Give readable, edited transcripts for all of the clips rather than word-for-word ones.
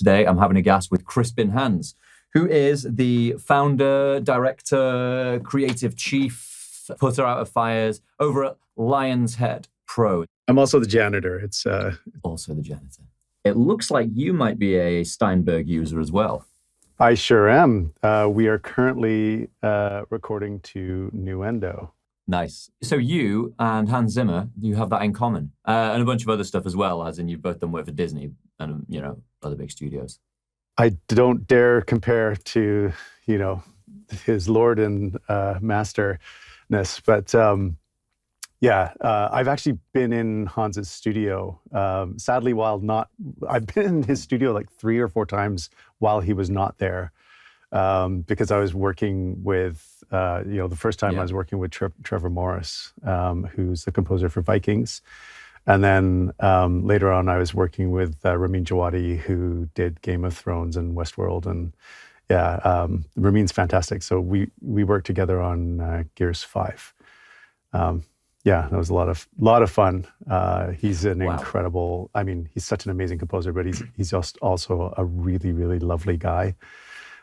Today, I'm having a gas with Crispin Hands, who is the founder, director, creative chief, putter out of fires over at Lionshead Pro. I'm also the janitor. It's Also the janitor. It looks like you might be a Steinberg user as well. I sure am. We are currently recording to Nuendo. Nice. So you and Hans Zimmer, you have that in common, and a bunch of other stuff as well, as in you've both done work for Disney and other big studios. I don't dare compare to his lord and masterness, but I've actually been in Hans's studio. Sadly, I've been in his studio like 3 or 4 times while he was not there, because I was working with, the first time I was working with Trevor Morris, who's the composer for Vikings. And then later on, I was working with Ramin Djawadi, who did Game of Thrones and Westworld. And Ramin's fantastic. So we worked together on Gears 5. That was a lot of fun. He's an incredible, he's such an amazing composer, but he's just also a really, really lovely guy,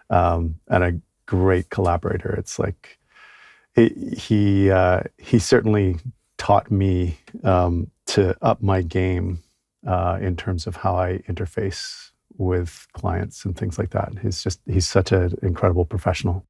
and a great collaborator. It's like he certainly taught me to up my game in terms of how I interface with clients and things like that. He's such an incredible professional.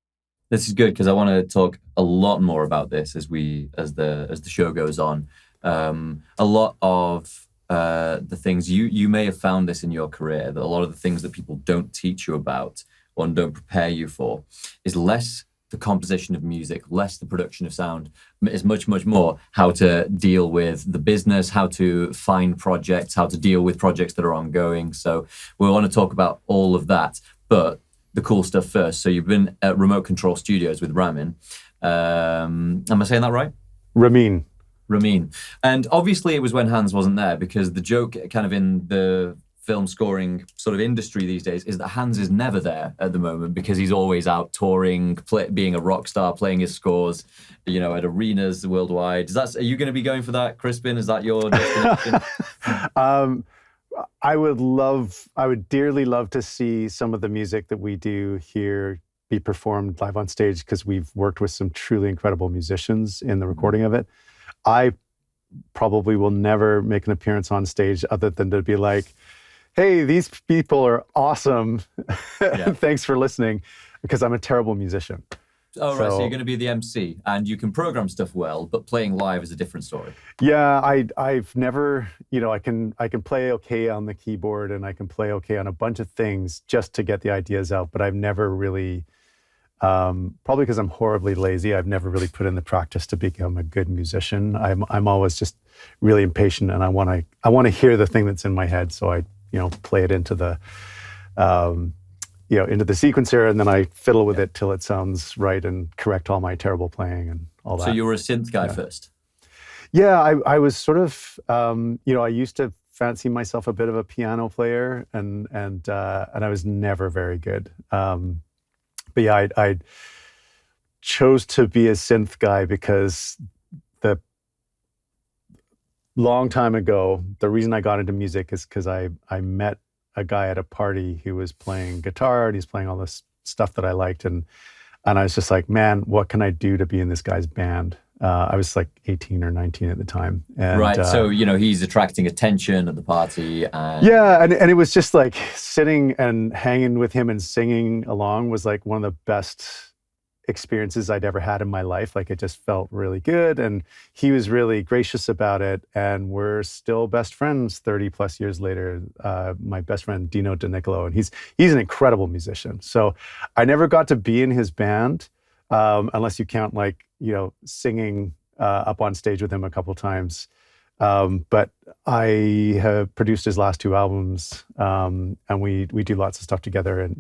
This is good because I want to talk a lot more about this as the show goes on. A lot of the things you may have found this in your career, that a lot of the things that people don't teach you about or don't prepare you for is less the composition of music, less the production of sound. Is much, much more how to deal with the business, how to find projects, how to deal with projects that are ongoing. So we want to talk about all of that, but the cool stuff first. So you've been at Remote Control Studios with Ramin. Am I saying that right? Ramin. And obviously it was when Hans wasn't there, because the joke kind of in the film scoring sort of industry these days is that Hans is never there at the moment because he's always out touring, being a rock star, playing his scores, at arenas worldwide. Are you going to be going for that, Crispin? Is that your destination? I would dearly love to see some of the music that we do here be performed live on stage, because we've worked with some truly incredible musicians in the recording of it. I probably will never make an appearance on stage other than to be like, hey, these people are awesome. Thanks for listening, because I'm a terrible musician. Oh, right. So you're going to be the MC, and you can program stuff well, but playing live is a different story. Yeah, I've never, I can play okay on the keyboard, and I can play okay on a bunch of things just to get the ideas out, but I've never really, probably because I'm horribly lazy, I've never really put in the practice to become a good musician. I'm always just really impatient, and I want to hear the thing that's in my head, so I play it into the into the sequencer, and then I fiddle with it till it sounds right and correct all my terrible playing and all that. So you were a synth guy first? Yeah, I was sort of, I used to fancy myself a bit of a piano player, and I was never very good. But yeah, I chose to be a synth guy because the long time ago, the reason I got into music is because I met a guy at a party who was playing guitar, and he's playing all this stuff that I liked, and I was just like, man, what can I do to be in this guy's band? I was like 18 or 19 at the time. And, right, so he's attracting attention at the party. And it was just like sitting and hanging with him and singing along was like one of the best experiences I'd ever had in my life. Like, it just felt really good, and he was really gracious about it, and we're still best friends 30 plus years later. My best friend Dino DeNicolo, and he's an incredible musician. So I never got to be in his band, unless you count singing up on stage with him a couple times. But I have produced his last 2 albums, and we do lots of stuff together. And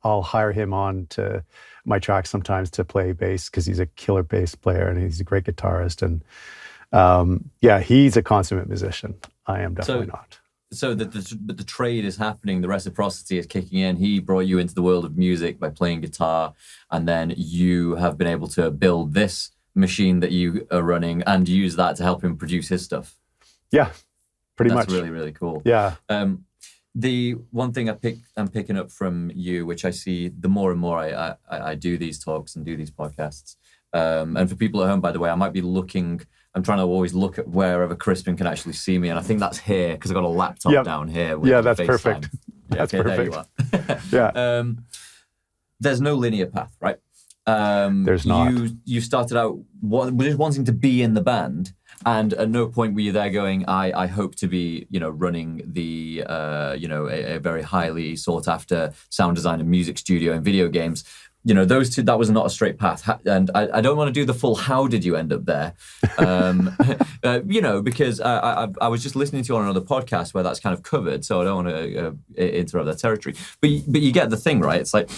I'll hire him on to my tracks sometimes to play bass, because he's a killer bass player and he's a great guitarist. And he's a consummate musician. I am definitely not. So the trade is happening, the reciprocity is kicking in. He brought you into the world of music by playing guitar, and then you have been able to build this machine that you are running and use that to help him produce his stuff. Yeah, pretty much. That's really, really cool. Yeah. the one thing I'm picking up from you, which I see the more and more I do these talks and do these podcasts. And for people at home, by the way, I might be looking. I'm trying to always look at wherever Crispin can actually see me, and I think that's here because I've got a laptop down here. With that's FaceTime. perfect. Yeah, That's okay, perfect. There you are. Yeah. There's no linear path, right? There's not. You started out just wanting to be in the band, and at no point were you there going, I hope to be, running the, a very highly sought after sound design and music studio and video games. Those two, that was not a straight path. And I don't want to do the full how did you end up there, because I was just listening to you on another podcast where that's kind of covered, so I don't want to interrupt that territory. But you get the thing, right? It's like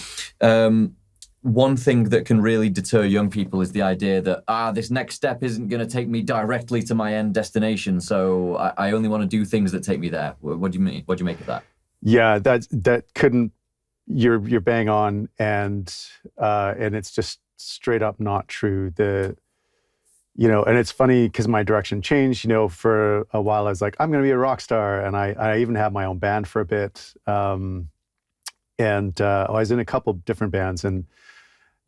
one thing that can really deter young people is the idea that, this next step isn't going to take me directly to my end destination, so I only want to do things that take me there. What do you mean? What do you make of that? Yeah, that couldn't. You're bang on, and it's just straight up not true. And it's funny because my direction changed. For a while I was like, I'm going to be a rock star, and I even had my own band for a bit. I was in a couple different bands, and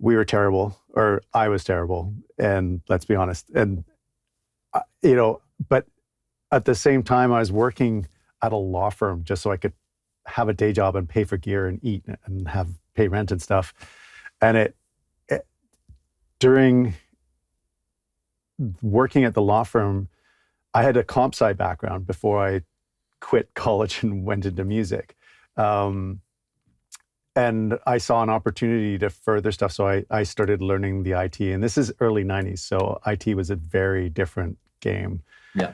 we were terrible, or I was terrible, and let's be honest. And but at the same time, I was working at a law firm just so I could have a day job and pay for gear and eat and pay rent and stuff. And during working at the law firm, I had a comp sci background before I quit college and went into music. And I saw an opportunity to further stuff. So I started learning the IT, and this is early 90s. So IT was a very different game. Yeah.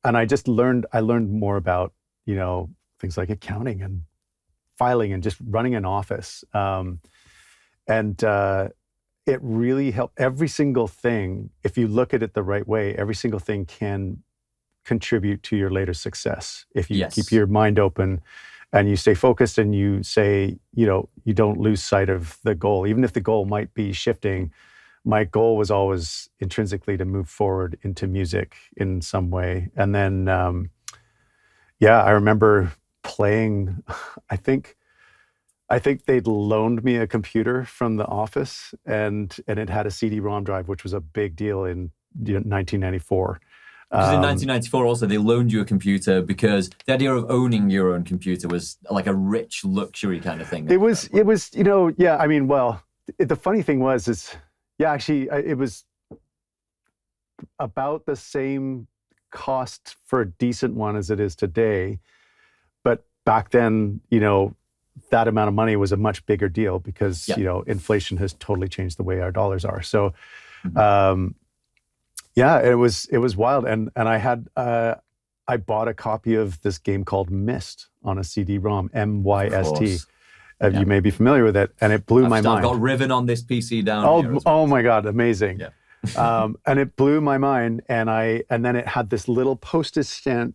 And I just learned more about, things like accounting and filing and just running an office. It really helped. Every single thing, if you look at it the right way, every single thing can contribute to your later success. If you keep your mind open and you stay focused and you say, you don't lose sight of the goal, even if the goal might be shifting. My goal was always intrinsically to move forward into music in some way. And then, I remember playing, I think they'd loaned me a computer from the office, and it had a CD-ROM drive, which was a big deal in 1994. Because in 1994 also, they loaned you a computer because the idea of owning your own computer was like a rich luxury kind of thing. It was, the funny thing was, it was about the same cost for a decent one as it is today. But back then, that amount of money was a much bigger deal because, inflation has totally changed the way our dollars are. So, it was wild. And I bought a copy of this game called Myst on a CD-ROM, MYST. You may be familiar with it, and it blew my mind. I've got Riven on this PC down here. Oh my God, amazing. Yeah. And it blew my mind, and then it had this little postage stamp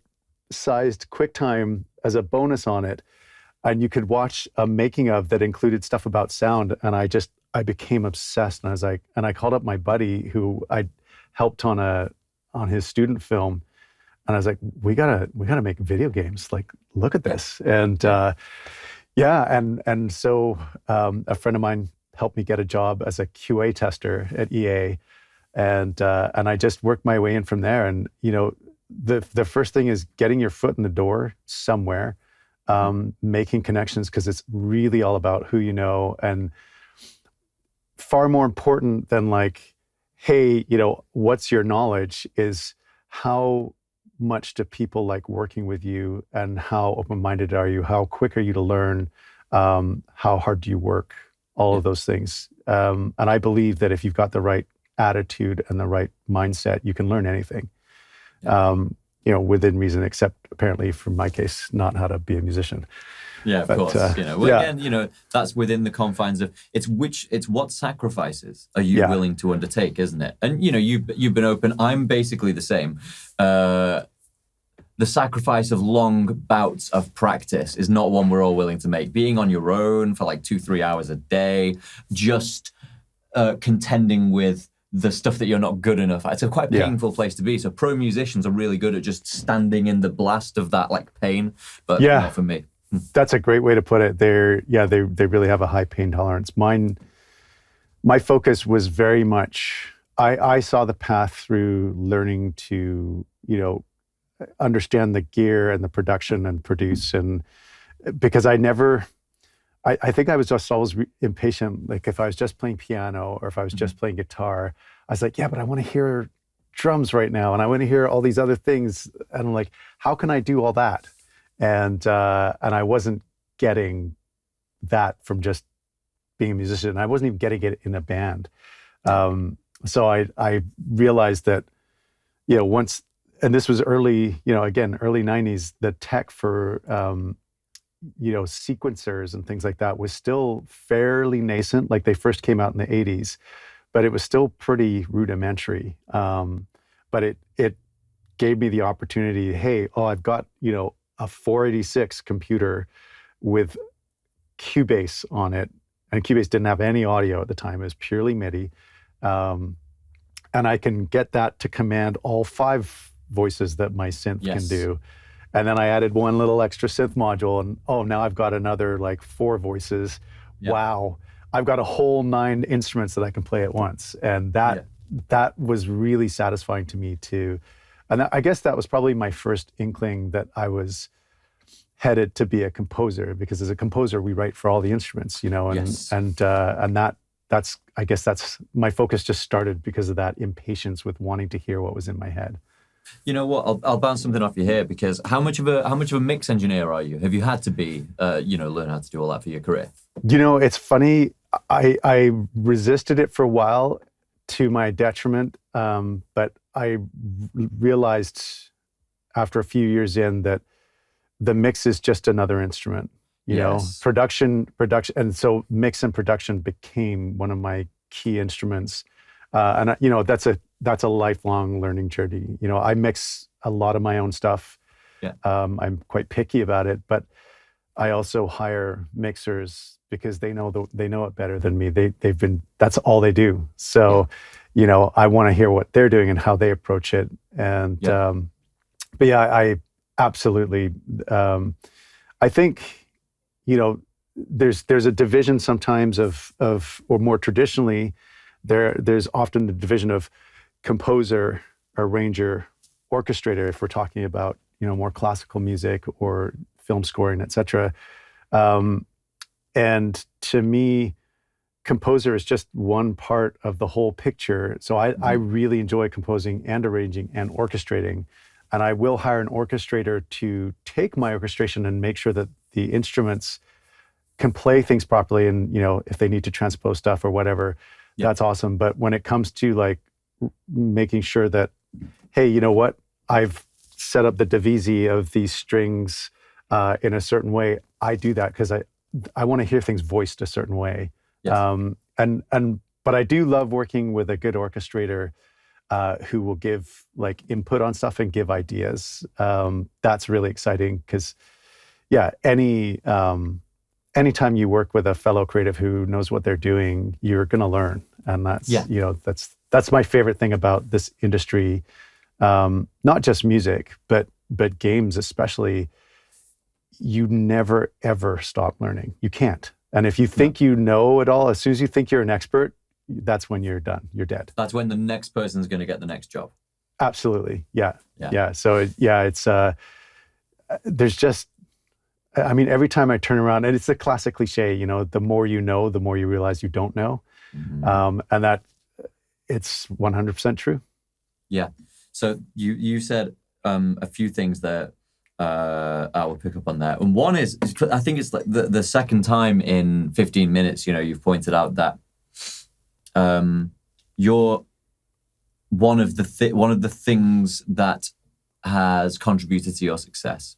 sized QuickTime as a bonus on it, and you could watch a making of that included stuff about sound, and I became obsessed, and I was like, and I called up my buddy who I helped on his student film, and I was like, we gotta make video games, like, look at this. And and so a friend of mine helped me get a job as a QA tester at EA, and I just worked my way in from there. And the first thing is getting your foot in the door somewhere, making connections, because it's really all about who you know, and far more important than like, hey, what's your knowledge, is how much do people like working with you, and how open-minded are you? How quick are you to learn? How hard do you work? All of those things. And I believe that if you've got the right attitude and the right mindset, you can learn anything, within reason, except apparently, for my case, not how to be a musician. Yeah, of course. Again, that's within the confines of it's what sacrifices are you willing to undertake, isn't it? And you've been open. I'm basically the same. The sacrifice of long bouts of practice is not one we're all willing to make. Being on your own for like 2-3 hours a day, just contending with the stuff that you're not good enough at. It's a quite painful place to be. So pro musicians are really good at just standing in the blast of that like pain, but not for me. That's a great way to put it. They really have a high pain tolerance. My focus was very much, I saw the path through learning to, understand the gear and the production and produce, and because I think I was just always impatient. Like if I was just playing piano or if I was just playing guitar, I was like, yeah, but I want to hear drums right now, and I want to hear all these other things. And I'm like, how can I do all that? And I wasn't getting that from just being a musician. I wasn't even getting it in a band. So I realized that, once, and this was early, early 90s, the tech for, sequencers and things like that was still fairly nascent. Like they first came out in the 80s, but it was still pretty rudimentary. But it gave me the opportunity, I've got, a 486 computer with Cubase on it. And Cubase didn't have any audio at the time. It was purely MIDI. And I can get that to command all 5 voices that my synth can do. And then I added one little extra synth module, and now I've got another like 4 voices. Yep. Wow. I've got a whole 9 instruments that I can play at once. And that was really satisfying to me too. And I guess that was probably my first inkling that I was headed to be a composer, because as a composer, we write for all the instruments, and that's my focus just started because of that impatience with wanting to hear what was in my head. You know what? I'll bounce something off you here, because how much of a mix engineer are you? Have you had to be, learn how to do all that for your career? It's funny. I resisted it for a while, to my detriment, but I realized after a few years in that the mix is just another instrument. Production, and so mix and production became one of my key instruments, and that's a lifelong learning journey. I mix a lot of my own stuff. I'm quite picky about it, but I also hire mixers because they know it better than me. That's all they do. So, I want to hear what they're doing and how they approach it. And I absolutely. I think, there's a division sometimes of or more traditionally, there's often the division of composer, arranger, orchestrator, if we're talking about, more classical music or film scoring, etc. And to me, composer is just one part of the whole picture. So I really enjoy composing and arranging and orchestrating. And I will hire an orchestrator to take my orchestration and make sure that the instruments can play things properly. And, if they need to transpose stuff or whatever, that's awesome. But when it comes to like making sure that, hey, you know what? I've set up the divisi of these strings in a certain way. I do that because I want to hear things voiced a certain way. Yes. But I do love working with a good orchestrator who will give like input on stuff and give ideas. That's really exciting because, anytime you work with a fellow creative who knows what they're doing, you're going to learn, and that's my favorite thing about this industry. Not just music, but games especially. You never ever stop learning. You can't. And if you think you know it all, as soon as you think you're an expert, that's when you're done. You're dead. That's when the next person's going to get the next job. Absolutely. Yeah. So it's there's just, every time I turn around, and it's a classic cliche, the more you know, the more you realize you don't know. Mm-hmm. And that it's 100% true. Yeah. So you said a few things that I will pick up on there. And one is, I think it's like the second time in 15 minutes, you've pointed out that you're one of the things that has contributed to your success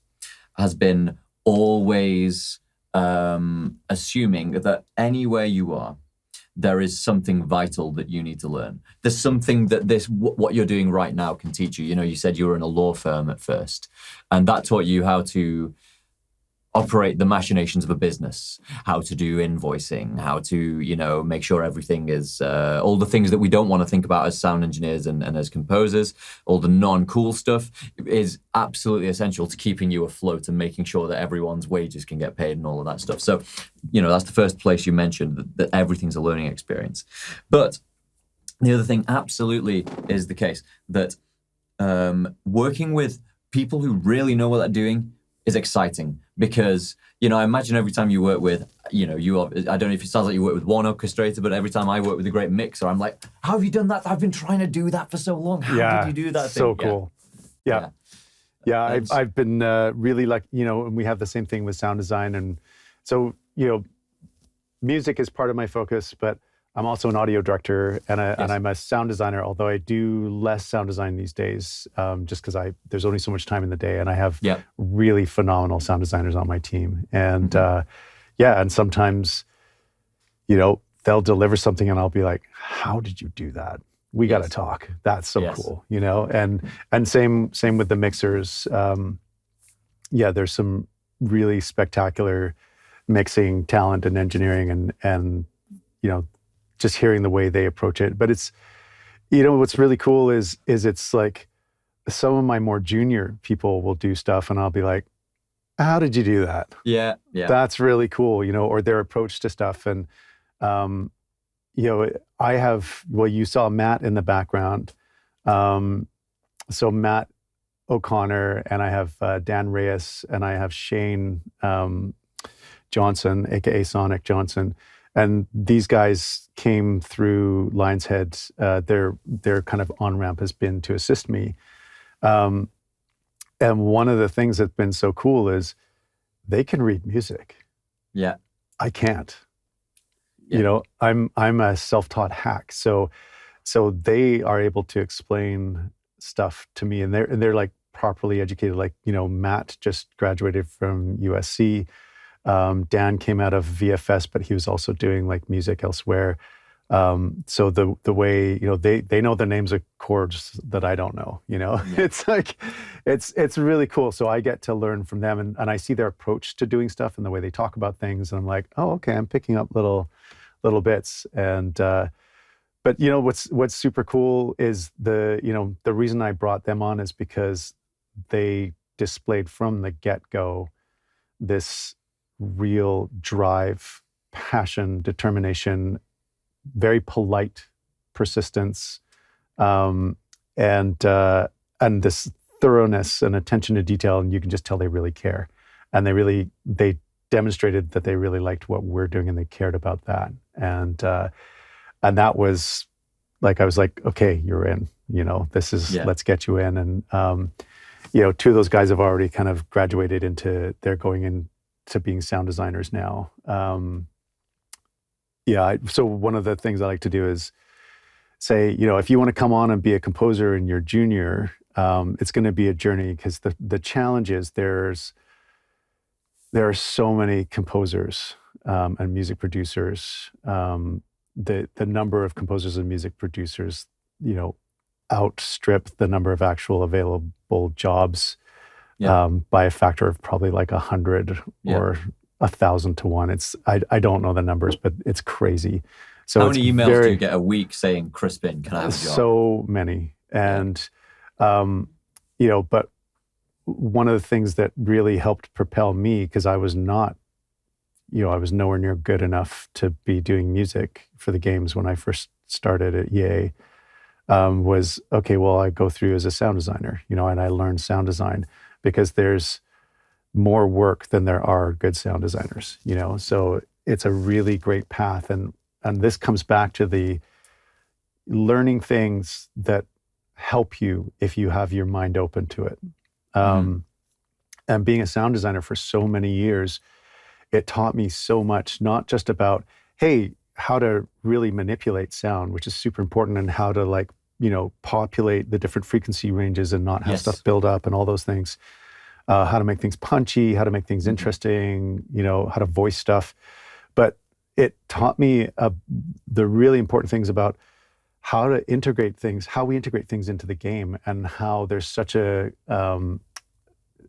has been always assuming that anywhere you are, there is something vital that you need to learn. There's something that what you're doing right now can teach you. You said you were in a law firm at first, and that taught you how to operate the machinations of a business, how to do invoicing, how to, make sure everything is all the things that we don't want to think about as sound engineers and as composers, all the non-cool stuff is absolutely essential to keeping you afloat and making sure that everyone's wages can get paid and all of that stuff. So, that's the first place you mentioned, that everything's a learning experience. But the other thing absolutely is the case that working with people who really know what they're doing is exciting, because I imagine every time you work with I don't know if it sounds like you work with one orchestrator, but every time I work with a great mixer, I'm like, how have you done that? I've been trying to do that for so long. How did you do that so thing? cool. Yeah. I've been really like, and we have the same thing with sound design, and so music is part of my focus, but I'm also an audio director, and I'm a sound designer, although I do less sound design these days, just because there's only so much time in the day, and I have really phenomenal sound designers on my team. And and sometimes, they'll deliver something and I'll be like, how did you do that? We got to talk. That's so cool, and same with the mixers. There's some really spectacular mixing talent and engineering, and just hearing the way they approach it. But it's, what's really cool is it's like some of my more junior people will do stuff and I'll be like, how did you do that? Yeah. That's really cool, or their approach to stuff. And, I have, you saw Matt in the background. So Matt O'Connor, and I have Dan Reyes, and I have Shane Johnson, aka Sonic Johnson. And these guys came through Lionshead. Their kind of on-ramp has been to assist me. And one of the things that's been so cool is they can read music. Yeah. I can't. Yeah. I'm a self-taught hack. So they are able to explain stuff to me, and they're like properly educated. Like, Matt just graduated from USC. Dan came out of VFS, but he was also doing like music elsewhere. So the way, they know the names of chords that I don't know, It's like, it's really cool. So I get to learn from them, and I see their approach to doing stuff and the way they talk about things. And I'm like, oh, okay, I'm picking up little bits. And, but what's super cool is the reason I brought them on is because they displayed from the get-go this real drive, passion, determination, very polite persistence, and this thoroughness and attention to detail. And you can just tell they really care, and they demonstrated that they really liked what we're doing, and they cared about that. And that was like, I was like, okay, you're in. This is let's get you in. And two of those guys have already kind of graduated into, they're going in to being sound designers now. So one of the things I like to do is say, if you want to come on and be a composer and you're junior, it's going to be a journey, because the challenge is there are so many composers and music producers. The number of composers and music producers, outstrip the number of actual available jobs. By a factor of probably like 100 or 1,000 to 1. I don't know the numbers, but it's crazy. So how many emails do you get a week saying, Crispin, can I have a job? So many. And, but one of the things that really helped propel me, because I was not, I was nowhere near good enough to be doing music for the games when I first started at EA, was, okay, well, I go through as a sound designer, and I learned sound design, because there's more work than there are good sound designers, so it's a really great path. And this comes back to the learning things that help you if you have your mind open to it. And being a sound designer for so many years, it taught me so much, not just about, hey, how to really manipulate sound, which is super important, and how to populate the different frequency ranges and not have stuff build up and all those things. How to make things punchy, how to make things interesting, how to voice stuff. But it taught me the really important things about how to integrate things, how we integrate things into the game, and how there's such a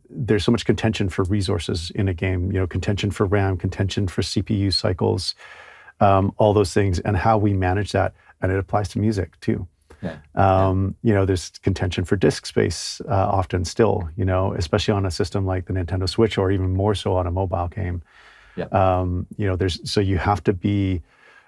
there's so much contention for resources in a game, contention for RAM, contention for CPU cycles, all those things, and how we manage that. And it applies to music too. There's contention for disk space often still, especially on a system like the Nintendo Switch, or even more so on a mobile game. So you have to be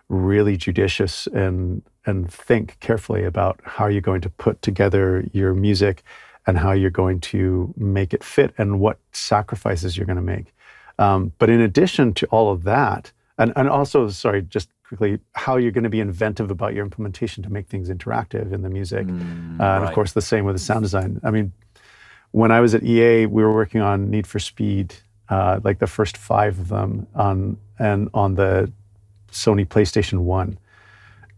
really judicious and think carefully about how you're going to put together your music and how you're going to make it fit and what sacrifices you're going to make. But in addition to all of that, and also, sorry, just quickly, how you're going to be inventive about your implementation to make things interactive in the music. And of course, the same with the sound design. I mean, when I was at EA, we were working on Need for Speed, like the first 5 of them on the Sony PlayStation 1.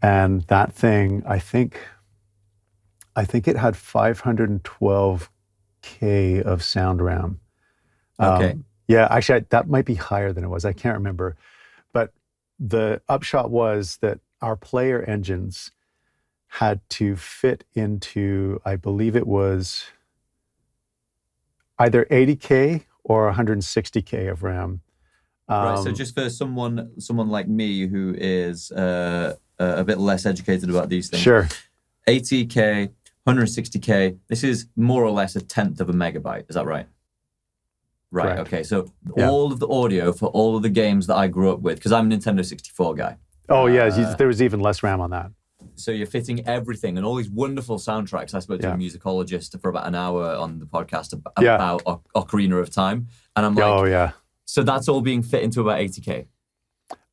And that thing, I think it had 512K of sound RAM. Yeah, actually, that might be higher than it was. I can't remember. But the upshot was that our player engines had to fit into, I believe it was either 80K or 160K of RAM. Right. So just for someone like me who is a bit less educated about these things. Sure. 80K, 160K. This is more or less a tenth of a megabyte. Is that right? Right. Correct. Okay. So all of the audio for all of the games that I grew up with, because I'm a Nintendo 64 guy. Oh yeah, there was even less RAM on that. So you're fitting everything and all these wonderful soundtracks. I spoke to a musicologist for about an hour on the podcast about Ocarina of Time, and I'm like, so that's all being fit into about 80K.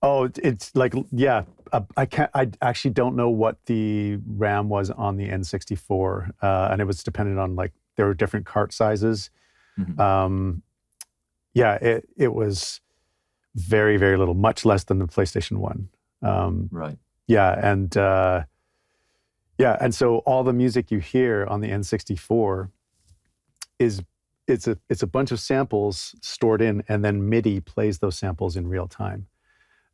Oh, it's like, I actually don't know what the RAM was on the N64, and it was dependent on, like, there were different cart sizes. Mm-hmm. It was very, very little, much less than the PlayStation 1. Right. And so all the music you hear on the N64 it's a bunch of samples stored in, and then MIDI plays those samples in real time.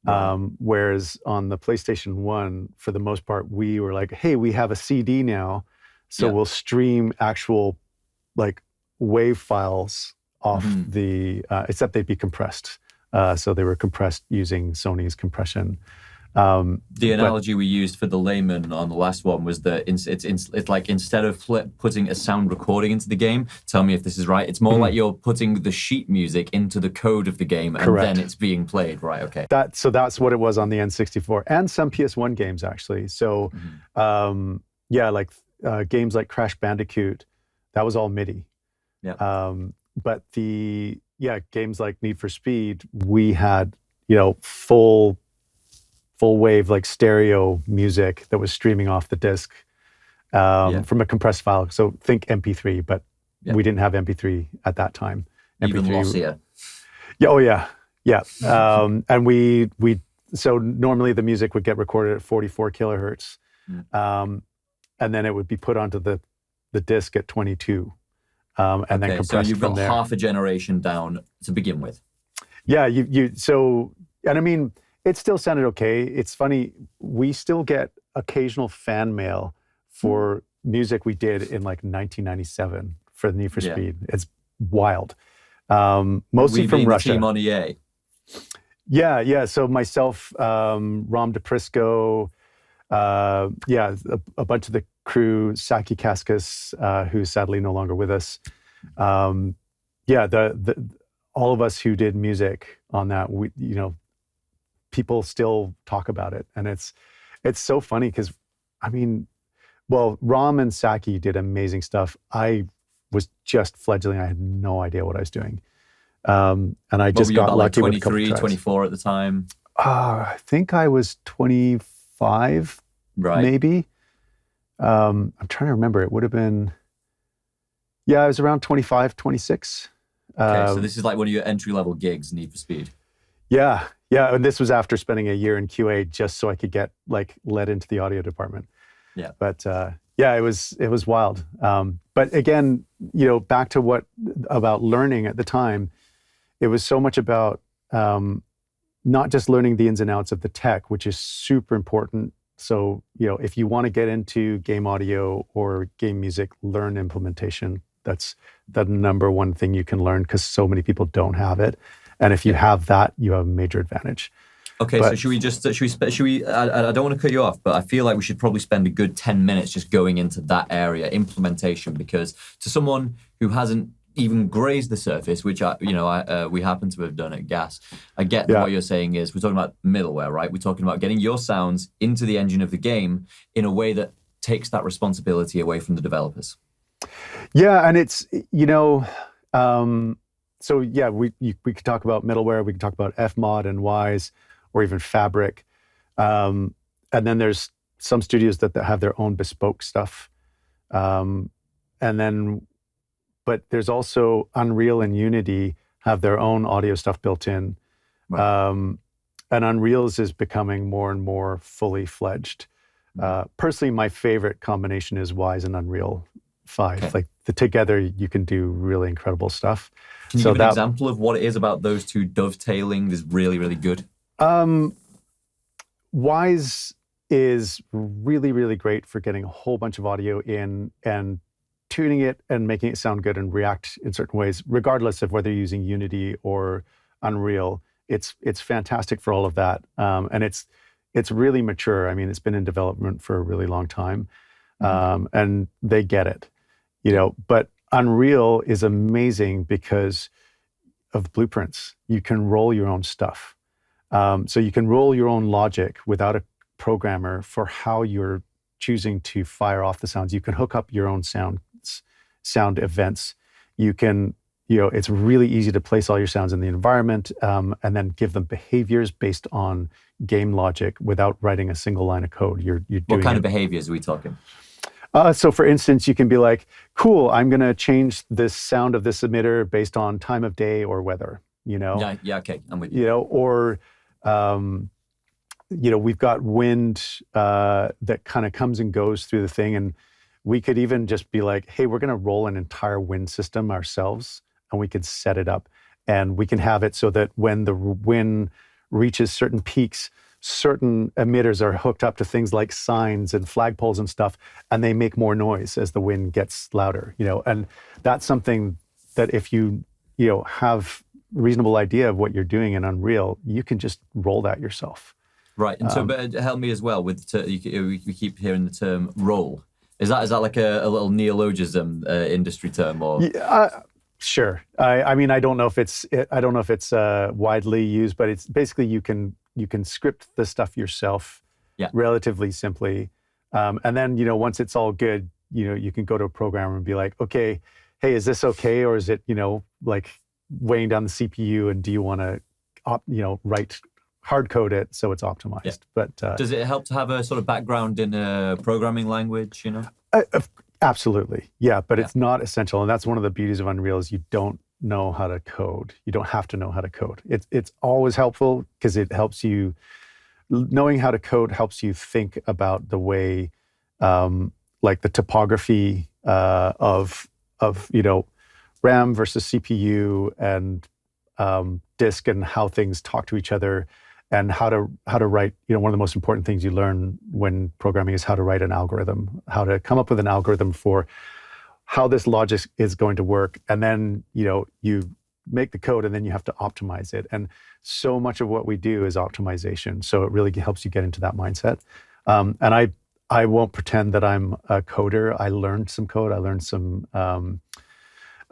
Right. Whereas on the PlayStation 1, for the most part, we were like, hey, we have a CD now, so we'll stream actual, like, wave files off the, except they'd be compressed. So they were compressed using Sony's compression. The analogy we used for the layman on the last one was that it's like, instead of putting a sound recording into the game, tell me if this is right, it's more like you're putting the sheet music into the code of the game. Correct. And then it's being played. Right, okay. So that's what it was on the N64 and some PS1 games, actually. So games like Crash Bandicoot, that was all MIDI. Yeah. But games like Need for Speed, we had, full wave, like, stereo music that was streaming off the disc from a compressed file. So think MP3, but we didn't have MP3 at that time. Even MP3, lossier. Yeah. Oh yeah. Yeah. And so normally the music would get recorded at 44 kilohertz, and then it would be put onto the disc at 22, and then compressed from there. So you've got half a generation down to begin with. Yeah. And I mean, it still sounded okay. It's funny, we still get occasional fan mail for music we did in, like, 1997 for Need for Speed. It's wild. Mostly from Russia. The team on EA. Yeah. So myself, Rom DePrisco, a bunch of the crew, Saki Kaskas, who's sadly no longer with us. All of us who did music on that, people still talk about it, and it's so funny because, I mean, well, Rom and Saki did amazing stuff. I was just fledgling. I had no idea what I was doing, and I just got lucky with a couple tracks. 24 at the time. I think I was 25, maybe. I'm trying to remember. It would have been, I was around 25, 26. Okay, so this is like one of your entry-level gigs, Need for Speed. Yeah, and this was after spending a year in QA just so I could get, like, led into the audio department. Yeah. But it was wild. But again, back to about learning at the time, it was so much about not just learning the ins and outs of the tech, which is super important. So, if you want to get into game audio or game music, learn implementation. That's the number one thing you can learn because so many people don't have it. And if you have that, you have a major advantage. Okay, But so should we? I don't want to cut you off, but I feel like we should probably spend a good 10 minutes just going into that area, implementation, because to someone who hasn't even grazed the surface, which we happen to have done at Gas, I get that what you're saying is we're talking about middleware, right? We're talking about getting your sounds into the engine of the game in a way that takes that responsibility away from the developers. Yeah, and it's so yeah, we could talk about middleware, we could talk about Fmod and Wise, or even Fabric, and then there's some studios that have their own bespoke stuff, and then but there's also Unreal and Unity have their own audio stuff built in, Right. and Unreal's is becoming more and more fully fledged. Personally, my favorite combination is Wise and Unreal 5. Okay. Like together, you can do really incredible stuff. Can you So give an example of what it is about those two dovetailing is really, really good? Wise is really, really great for getting a whole bunch of audio in and tuning it and making it sound good and react in certain ways, regardless of whether you're using Unity or Unreal. It's fantastic for all of that, and it's really mature. I mean, it's been in development for a really long time, and they get it, But Unreal is amazing because of blueprints. You can roll your own stuff. So you can roll your own logic without a programmer for how you're choosing to fire off the sounds. You can hook up your own sound events. You can, it's really easy to place all your sounds in the environment, and then give them behaviors based on game logic without writing a single line of code. You're doing What kind of behaviors are we talking? So for instance, you can be like, cool, I'm going to change the sound of this emitter based on time of day or weather, Yeah, okay, I'm with you. Or, we've got wind that kind of comes and goes through the thing. And we could even just be like, hey, we're going to roll an entire wind system ourselves, and we could set it up. And we can have it so that when the wind reaches certain peaks, certain emitters are hooked up to things like signs and flagpoles and stuff, and they make more noise as the wind gets louder, and that's something that if you have a reasonable idea of what you're doing in Unreal, you can just roll that yourself. Right, and so but help me as well with, we keep hearing the term roll. Is that like a little neologism industry term, or? Yeah, sure. I mean, I don't know if it's widely used, but it's basically you can script the stuff yourself, relatively simply, and then once it's all good, you can go to a programmer and be like, okay, hey, is this okay, or is it like weighing down the CPU, and do you want to write hard code it so it's optimized? Yeah. But does it help to have a sort of background in a programming language? Absolutely, yeah, but it's not essential, and that's one of the beauties of Unreal is you don't know how to code. You don't have to know how to code. It's always helpful because it helps you. Knowing how to code helps you think about the way, like the topography of RAM versus CPU and disk, and how things talk to each other, and how to write. One of the most important things you learn when programming is how to write an algorithm, how to come up with an algorithm for how this logic is going to work. And then, you make the code, and then you have to optimize it. And so much of what we do is optimization. So it really helps you get into that mindset. And I won't pretend that I'm a coder. I learned some code. I learned some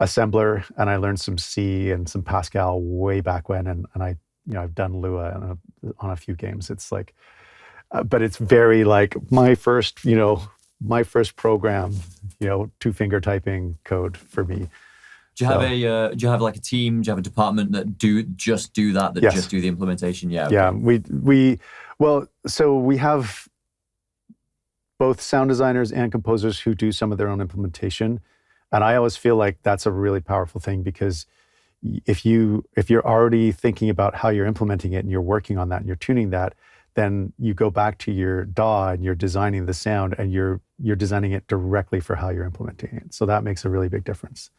assembler, and I learned some C and some Pascal way back when. And I've done Lua on a few games. It's like, but it's very like my first program, two-finger typing code for me. Do you have like a team? Do you have a department that just do that? Yes. Just do the implementation? Yeah. Okay. Yeah. So we have both sound designers and composers who do some of their own implementation, and I always feel like that's a really powerful thing, because if you're already thinking about how you're implementing it and you're working on that and you're tuning that, then you go back to your DAW and you're designing the sound, and you're designing it directly for how you're implementing it. So that makes a really big difference.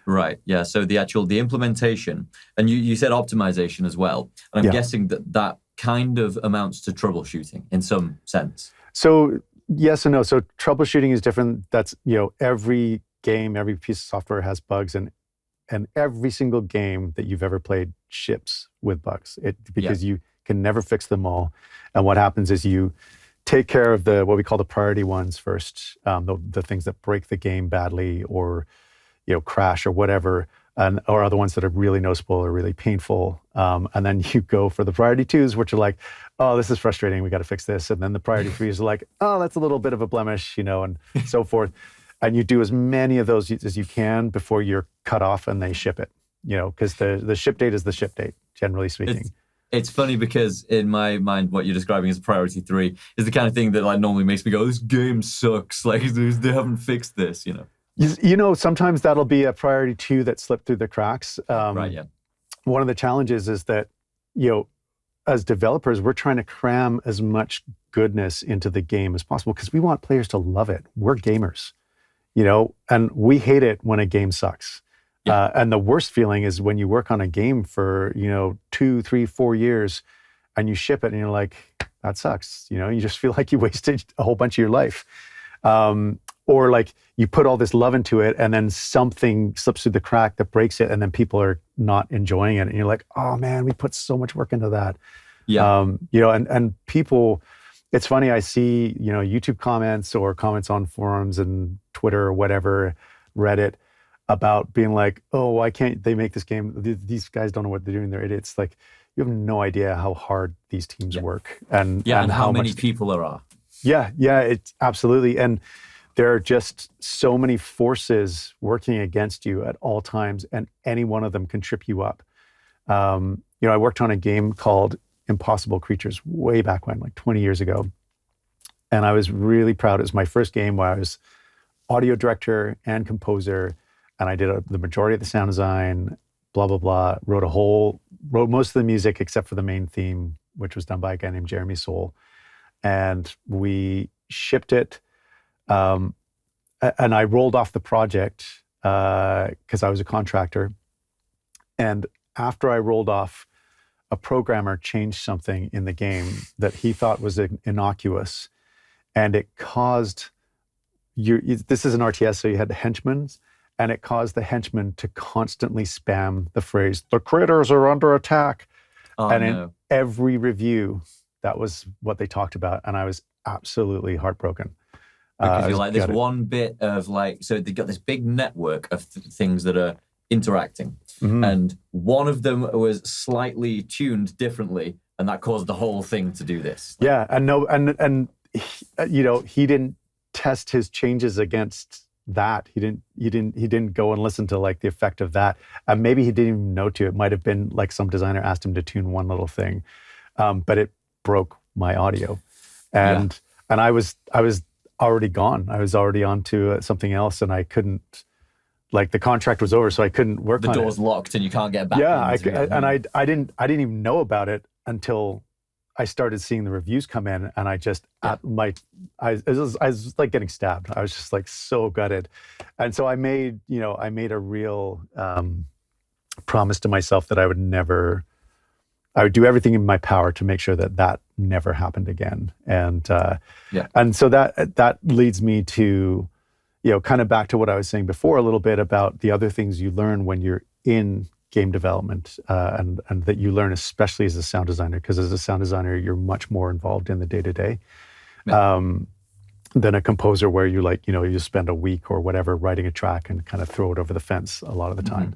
Right. Yeah. So the implementation, and you said optimization as well, and I'm guessing that kind of amounts to troubleshooting in some sense. So yes and no. So troubleshooting is different. That's every game, every piece of software has bugs, and every single game that you've ever played ships with bugs. Because you can never fix them all. And what happens is you take care of what we call the priority ones first, the things that break the game badly or crash or whatever, or other ones that are really noticeable or really painful. And then you go for the priority twos, which are like, oh, this is frustrating, we got to fix this. And then the priority threes are like, oh, that's a little bit of a blemish, and so forth. And you do as many of those as you can before you're cut off and they ship it, because the ship date is the ship date, generally speaking. It's funny because in my mind, what you're describing as priority 3 is the kind of thing that like normally makes me go, this game sucks. Like they haven't fixed this, Sometimes that'll be a priority 2 that slipped through the cracks. Right, yeah. One of the challenges is that, as developers, we're trying to cram as much goodness into the game as possible because we want players to love it. We're gamers, and we hate it when a game sucks. Yeah. And the worst feeling is when you work on a game for, 2, 3, 4 years and you ship it and you're like, that sucks. You just feel like you wasted a whole bunch of your life. Or like you put all this love into it and then something slips through the crack that breaks it and then people are not enjoying it. And you're like, oh man, we put so much work into that. Yeah. And people, it's funny, I see, YouTube comments or comments on forums and Twitter or whatever, Reddit, about being like, oh, why can't they make this game? These guys don't know what they're doing. They're idiots. Like, you have no idea how hard these teams work. And how many people there are. Yeah, it's absolutely. And there are just so many forces working against you at all times, and any one of them can trip you up. I worked on a game called Impossible Creatures way back when, like 20 years ago. And I was really proud. It was my first game where I was audio director and composer. And I did the majority of the sound design, blah, blah, blah. Wrote most of the music except for the main theme, which was done by a guy named Jeremy Soule. And we shipped it. And I rolled off the project because I was a contractor. And after I rolled off, a programmer changed something in the game that he thought was innocuous. And it caused this is an RTS, so you had henchmen. And it caused the henchmen to constantly spam the phrase, the critters are under attack. In every review, that was what they talked about. And I was absolutely heartbroken. Because you're like, there's one bit of like, so they've got this big network of things that are interacting. Mm-hmm. And one of them was slightly tuned differently. And that caused the whole thing to do this. Yeah. And he didn't test his changes against that. He didn't go and listen to like the effect of that. Maybe he didn't even know to. It might have been like some designer asked him to tune one little thing, but it broke my audio, and I was already gone. I was already on to something else, and I couldn't. Like the contract was over, so I couldn't work on it. The door's locked, and you can't get back. Yeah, I didn't even know about it until I started seeing the reviews come in, and I just I was like getting stabbed. I was just like so gutted, and so I made a real promise to myself that I would do everything in my power to make sure that never happened again. And and so that leads me to kind of back to what I was saying before a little bit about the other things you learn when you're in game development, and that you learn especially as a sound designer, because as a sound designer, you're much more involved in the day-to-day than a composer where you you spend a week or whatever writing a track and kind of throw it over the fence a lot of the time.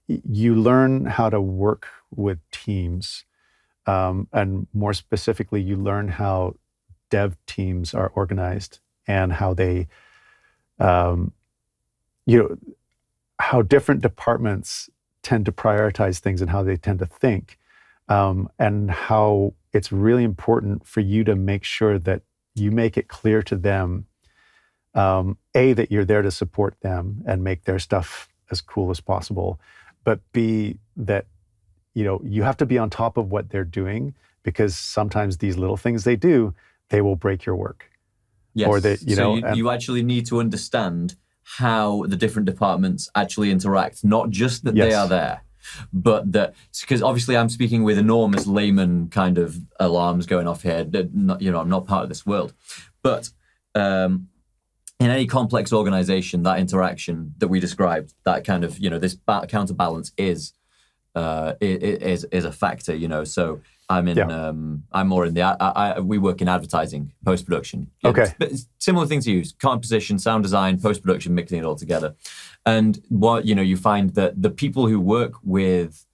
You learn how to work with teams, and more specifically, you learn how dev teams are organized and how they, how different departments tend to prioritize things and how they tend to think, and how it's really important for you to make sure that you make it clear to them, A, that you're there to support them and make their stuff as cool as possible, but B, that you have to be on top of what they're doing, because sometimes these little things they do, they will break your work. Yes. Or that you actually need to understand how the different departments actually interact, not just that they are there, but that, because obviously I'm speaking with enormous layman kind of alarms going off here. I'm not part of this world, but in any complex organization, that interaction that we described, that kind of, this counterbalance is a factor, So I'm in, Yeah. I'm more in we work in advertising, post-production. Okay. Similar things to you, composition, sound design, post-production, mixing it all together. And what, you find that the people who work with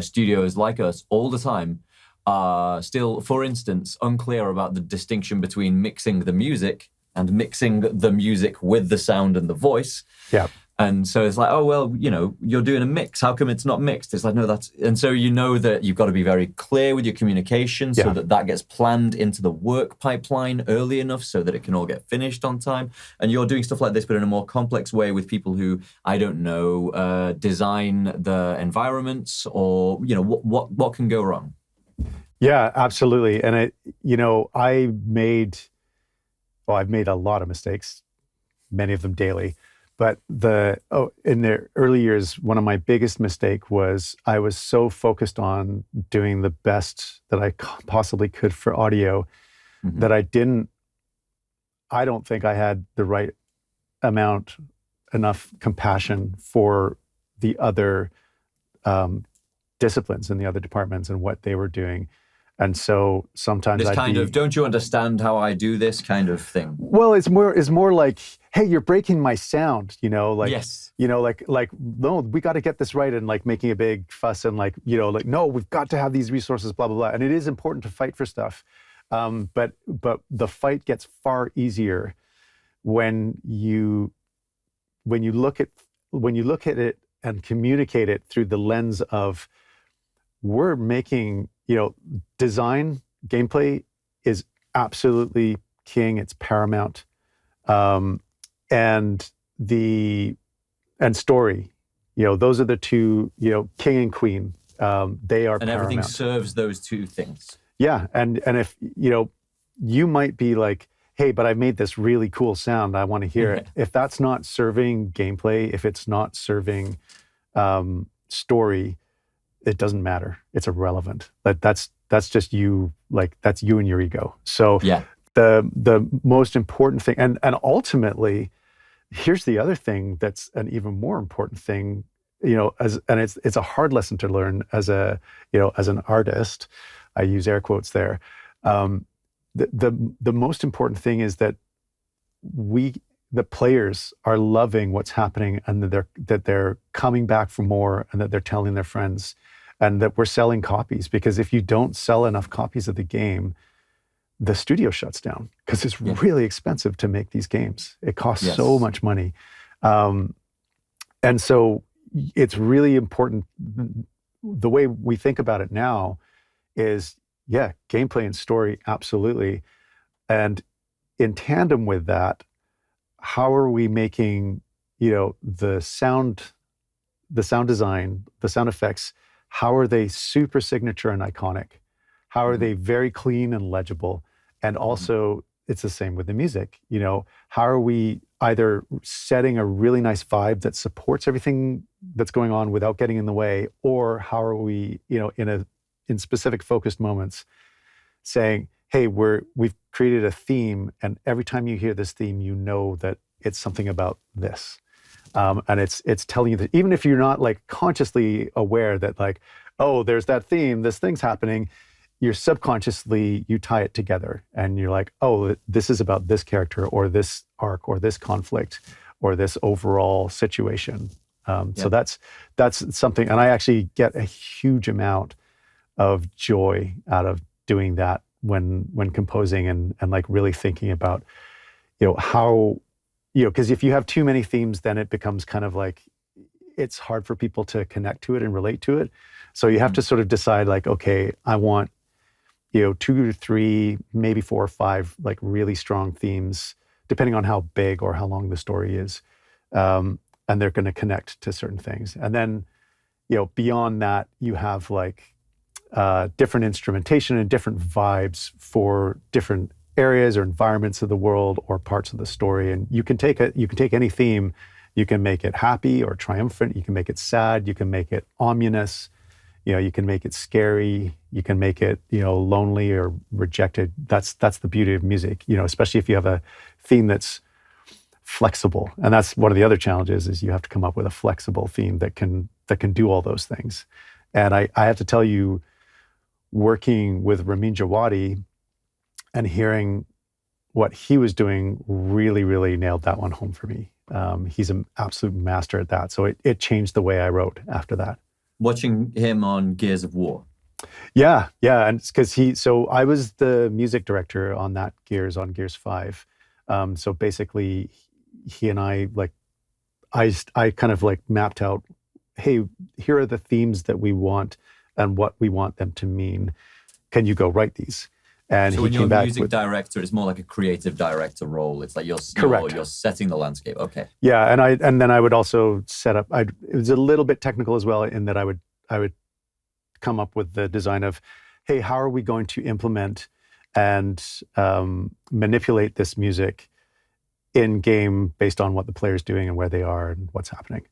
studios like us all the time are still, for instance, unclear about the distinction between mixing the music and mixing the music with the sound and the voice. Yeah. And so it's like, oh, well, you're doing a mix. How come it's not mixed? It's like, no, and so that you've got to be very clear with your communication so that gets planned into the work pipeline early enough so that it can all get finished on time. And you're doing stuff like this, but in a more complex way with people who, I don't know, design the environments or, what can go wrong? Yeah, absolutely. And I've made a lot of mistakes, many of them daily. But in the early years, one of my biggest mistake was I was so focused on doing the best that I possibly could for audio that I don't think I had the right enough compassion for the other disciplines and the other departments and what they were doing. And so sometimes don't you understand how I do this kind of thing? Well, it's more like, hey, you're breaking my sound, Yes. Like, no, we got to get this right, and like making a big fuss and like, no, we've got to have these resources, blah, blah, blah. And it is important to fight for stuff. But the fight gets far easier when you look at it and communicate it through the lens of we're making, design, gameplay is absolutely king. It's paramount. And story, those are the two, king and queen. They are and paramount. Everything serves those two things. Yeah. And if, you might be like, hey, but I made this really cool sound, I want to hear it. If that's not serving gameplay, if it's not serving story, it doesn't matter. It's irrelevant. That's just you, like that's you and your ego. So the most important thing, and ultimately, here's the other thing that's an even more important thing, it's a hard lesson to learn as an artist. I use air quotes there. The most important thing is that the players are loving what's happening, and that they're coming back for more, and that they're telling their friends, and that we're selling copies. Because if you don't sell enough copies of the game, the studio shuts down, because it's really expensive to make these games. It costs so much money. And so it's really important. The way we think about it now is, gameplay and story, absolutely. And in tandem with that, how are we making, the sound design, the sound effects, how are they super signature and iconic? How are they very clean and legible? And also, it's the same with the music. How are we either setting a really nice vibe that supports everything that's going on without getting in the way, or how are we, in specific focused moments, saying, hey, we've created a theme, and every time you hear this theme, that it's something about this. And it's telling you that even if you're not like consciously aware that like, oh, there's that theme, this thing's happening, you're subconsciously, you tie it together, and you're like, oh, this is about this character or this arc or this conflict or this overall situation. So that's something, and I actually get a huge amount of joy out of doing that when composing and like really thinking about, how, because if you have too many themes, then it becomes kind of like, it's hard for people to connect to it and relate to it. So you have to sort of decide like, okay, I want, 2 to 3, maybe 4 or 5, like really strong themes, depending on how big or how long the story is. And they're going to connect to certain things. And then, beyond that, you have like different instrumentation and different vibes for different areas or environments of the world or parts of the story. And you can take any theme, you can make it happy or triumphant, you can make it sad, you can make it ominous, you can make it scary, you can make it, lonely or rejected. That's the beauty of music, especially if you have a theme that's flexible. And that's one of the other challenges, is you have to come up with a flexible theme that can do all those things. And I have to tell you, working with Ramin Djawadi and hearing what he was doing really, really nailed that one home for me. He's an absolute master at that. So it changed the way I wrote after that. Watching him on Gears of War. Yeah. And it's because so I was the music director on that on Gears 5. So basically he and I, like, I kind of like mapped out, hey, here are the themes that we want and what we want them to mean. Can you go write these? And so he when came you're a back music with, director, it's more like a creative director role. It's like you're setting the landscape. Okay. Yeah, and then I would also set up. It was a little bit technical as well, in that I would come up with the design of, hey, how are we going to implement and manipulate this music in game based on what the player's doing and where they are and what's happening.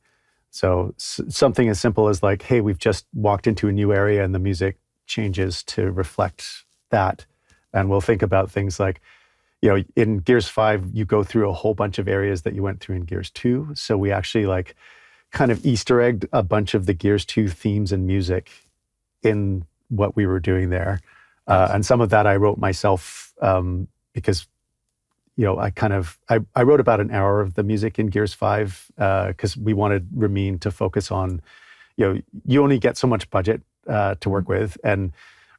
So something as simple as like, hey, we've just walked into a new area and the music changes to reflect that. And we'll think about things like, in Gears 5, you go through a whole bunch of areas that you went through in Gears 2. So we actually like kind of Easter egged a bunch of the Gears 2 themes and music in what we were doing there. And some of that I wrote myself because, I wrote about an hour of the music in Gears 5 because we wanted Ramin to focus on, you only get so much budget to work with. And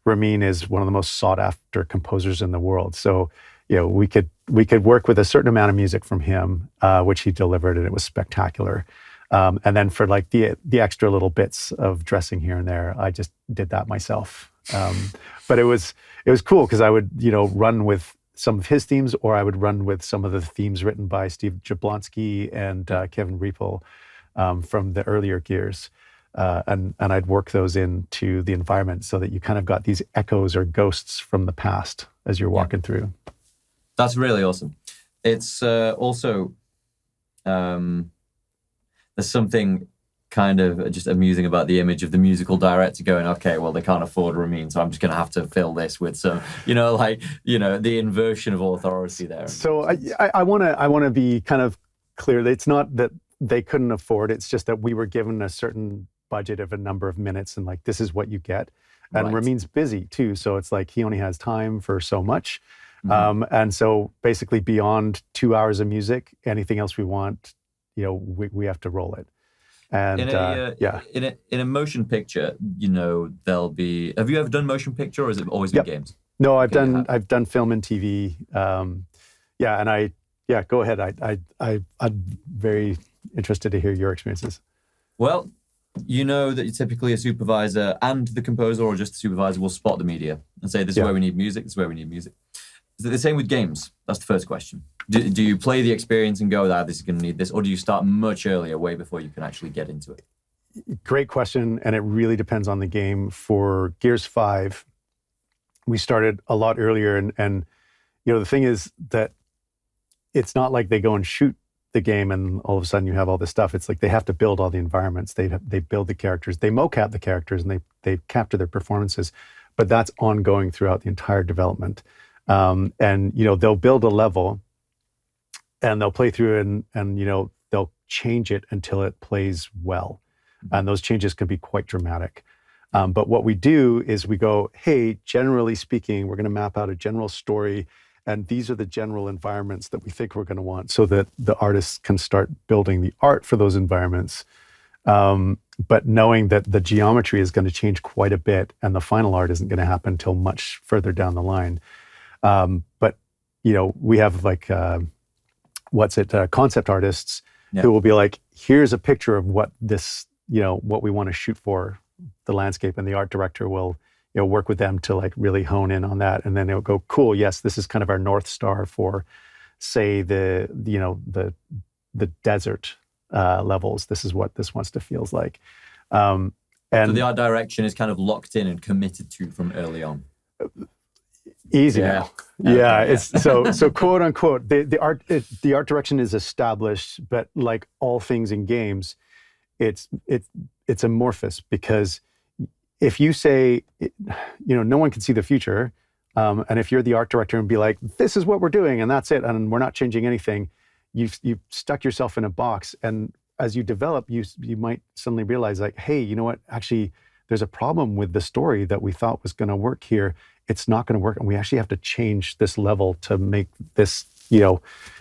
Ramin is one of the most sought after composers in the world. So, we could work with a certain amount of music from him, which he delivered, and it was spectacular. And then for like the extra little bits of dressing here and there, I just did that myself. But it was cool because I would, run with some of his themes, or I would run with some of the themes written by Steve Jablonsky and Kevin Riepel from the earlier Gears. And I'd work those into the environment so that you kind of got these echoes or ghosts from the past as you're walking through. That's really awesome. It's also, there's something kind of just amusing about the image of the musical director going, okay, well, they can't afford Ramin, so I'm just going to have to fill this with some, the inversion of authority there. So I want to be kind of clear that it's not that they couldn't afford, it's just that we were given a certain budget of a number of minutes and like, this is what you get. And Ramin's busy too. So it's like, he only has time for so much. Mm-hmm. And so basically beyond 2 hours of music, anything else we want, we have to roll it. And in a motion picture, there'll be. Have you ever done motion picture, or has it always been games? No, I've done film and TV. Go ahead. I'm very interested to hear your experiences. Well, you know that you're typically a supervisor, and the composer or just the supervisor will spot the media and say, this is where we need music, this is where we need music. Is it the same with games? That's the first question. Do you play the experience and go, this is going to need this, or do you start much earlier, way before you can actually get into it? Great question, and it really depends on the game. For Gears 5, we started a lot earlier, and the thing is that it's not like they go and shoot the game and all of a sudden you have all this stuff. It's like they have to build all the environments. They build the characters. They mocap the characters and they capture their performances, but that's ongoing throughout the entire development. And they'll build a level and they'll play through and they'll change it until it plays well. And those changes can be quite dramatic. But what we do is we go, hey, generally speaking, we're going to map out a general story, and these are the general environments that we think we're going to want, so that the artists can start building the art for those environments. But knowing that the geometry is going to change quite a bit, and the final art isn't going to happen until much further down the line. But we have like concept artists who will be like, here's a picture of what this, what we want to shoot for the landscape, and the art director will work with them to like really hone in on that, and then they'll go, cool, yes, this is kind of our North Star for, say, the desert levels. This is what this wants to feels like. And so the art direction is kind of locked in and committed to from early on. Easy now. It's so quote unquote, the art direction is established, but like all things in games, it's amorphous, because if you say, no one can see the future, and if you're the art director and be like, this is what we're doing and that's it, and we're not changing anything, you've stuck yourself in a box. And as you develop, you might suddenly realize like, hey, you know what? Actually, there's a problem with the story that we thought was going to work here. It's not going to work, and we actually have to change this level to make this,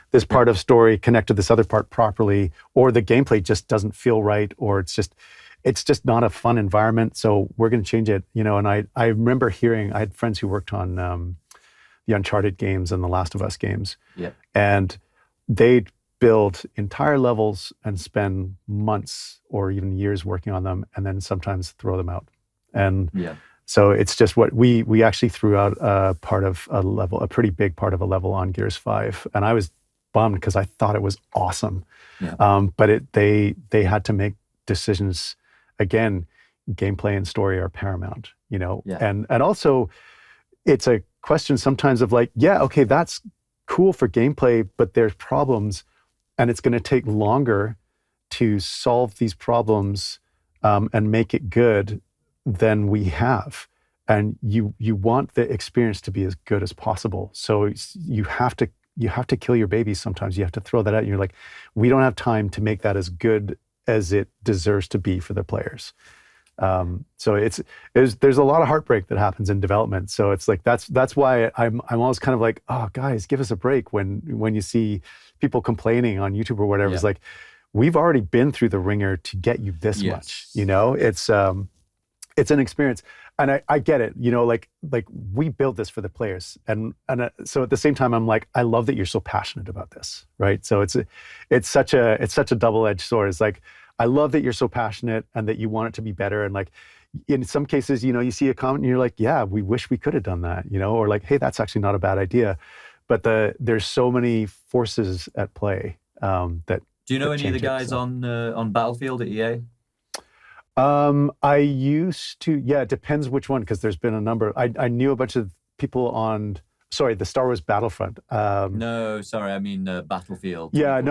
this part of story connect to this other part properly, or the gameplay just doesn't feel right, or it's just not a fun environment. So we're going to change it, And I remember hearing, I had friends who worked on the Uncharted games and the Last of Us games, and they'd build entire levels and spend months or even years working on them, and then sometimes throw them out. And so it's just what we actually threw out a part of a level, a pretty big part of a level on Gears 5, and I was bummed because I thought it was awesome. But they had to make decisions. Again, gameplay and story are paramount, and also it's a question sometimes of like, okay, that's cool for gameplay, but there's problems, and it's going to take longer to solve these problems and make it good than we have. And you want the experience to be as good as possible. So you have to kill your babies sometimes. You have to throw that out, and you're like, we don't have time to make that as good as it deserves to be for the players. So there's a lot of heartbreak that happens in development. So it's like that's why I'm always kind of like, oh guys, give us a break when you see people complaining on YouTube or whatever. It's like, we've already been through the ringer to get you this much. It's an experience, and I get it. Like we build this for the players, and so at the same time, I'm like, I love that you're so passionate about this, right? So it's such a double-edged sword. It's like, I love that you're so passionate and that you want it to be better. And like, in some cases, you see a comment and you're like, yeah, we wish we could have done that, or like, hey, that's actually not a bad idea. But there's so many forces at play that. Do you know any of the guys on Battlefield at EA? I used to, it depends which one, because there's been a number. I knew a bunch of people on, the Star Wars Battlefront. No, sorry, I mean Battlefield. I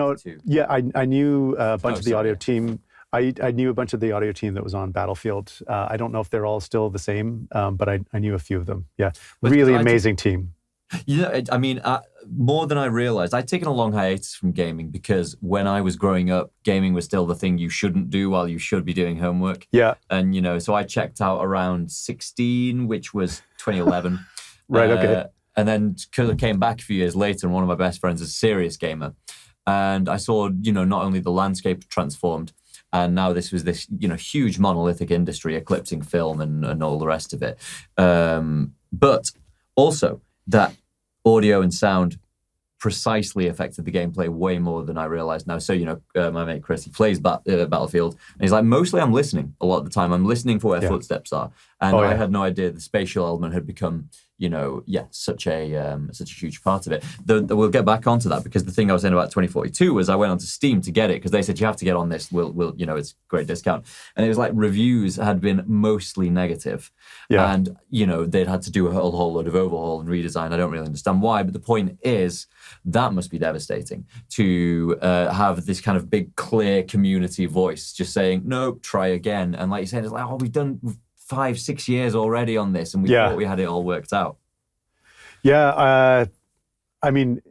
knew a bunch of the audio team. I knew a bunch of the audio team that was on Battlefield. I don't know if they're all still the same, but I knew a few of them. Yeah, really amazing team. I mean, more than I realized, I'd taken a long hiatus from gaming because when I was growing up, gaming was still the thing you shouldn't do while you should be doing homework. Yeah. And, so I checked out around 16, which was 2011. Right, okay. And then came back a few years later, and one of my best friends is a serious gamer. And I saw, not only the landscape transformed, and now this was this, huge monolithic industry eclipsing film and all the rest of it. But also that audio and sound precisely affected the gameplay way more than I realized now. So, my mate Chris, he plays Battlefield, and he's like, mostly I'm listening a lot of the time. I'm listening for where footsteps are. And I had no idea the spatial element had become, such a huge part of it. We'll get back onto that, because the thing I was saying about 2042 was I went onto Steam to get it because they said you have to get on this. We'll it's a great discount. And it was like reviews had been mostly negative. Yeah. And, they'd had to do a whole load of overhaul and redesign. I don't really understand why, but the point is that must be devastating to have this kind of big, clear community voice just saying, no, try again. And like you're saying, it's like, we've done 5-6 years already on this, and we thought we had it all worked out. Yeah, I mean,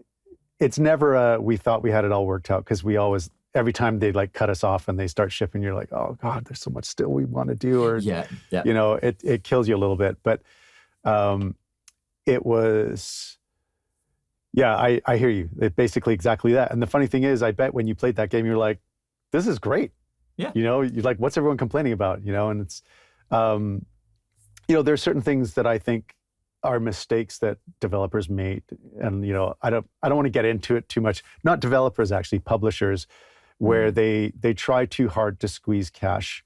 it's never we thought we had it all worked out, because we always, every time they like cut us off and they start shipping, you're like, oh God, there's so much still we want to do, or it kills you a little bit. But it was, I hear you. It's basically exactly that. And the funny thing is, I bet when you played that game, you're like, this is great. Yeah. You're like, what's everyone complaining about? And it's, there's certain things that I think are mistakes that developers made, and I don't want to get into it too much. Not developers, actually, publishers, where they try too hard to squeeze cash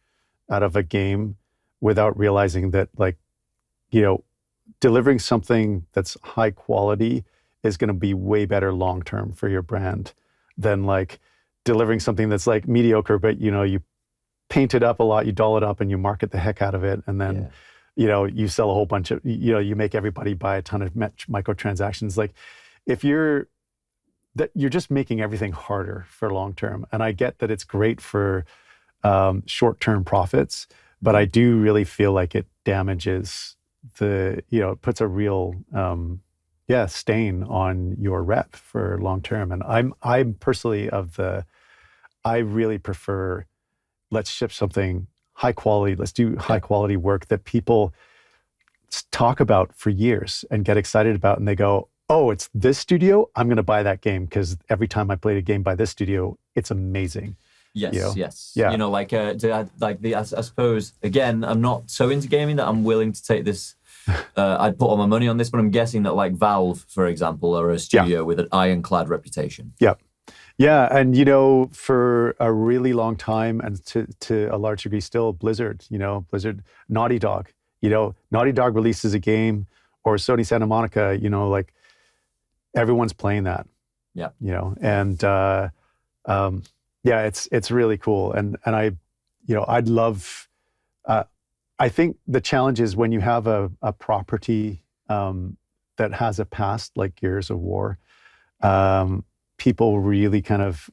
out of a game without realizing that, like, delivering something that's high quality is going to be way better long term for your brand than like delivering something that's like mediocre, but you paint it up a lot, you doll it up, and you market the heck out of it, and then you sell a whole bunch of, you make everybody buy a ton of microtransactions. Like, if you're just making everything harder for long term. And I get that it's great for short term profits, but I do really feel like it damages it puts a real stain on your rep for long term. And I'm personally I really prefer, let's ship something high quality, let's do high quality work that people talk about for years and get excited about, and they go, oh, it's this studio, I'm going to buy that game because every time I played a game by this studio, it's amazing. Yes, yes. Yeah. You know, like I suppose, again, I'm not so into gaming that I'm willing to take this. I'd put all my money on this, but I'm guessing that like Valve, for example, are a studio with an ironclad reputation. Yeah. Yeah, and you know, for a really long time, and to a large degree still, Blizzard, Naughty Dog, Naughty Dog releases a game, or Sony Santa Monica, like everyone's playing that. Yeah. And it's really cool, and I'd love. I think the challenge is when you have a property that has a past, like Gears of War. People really kind of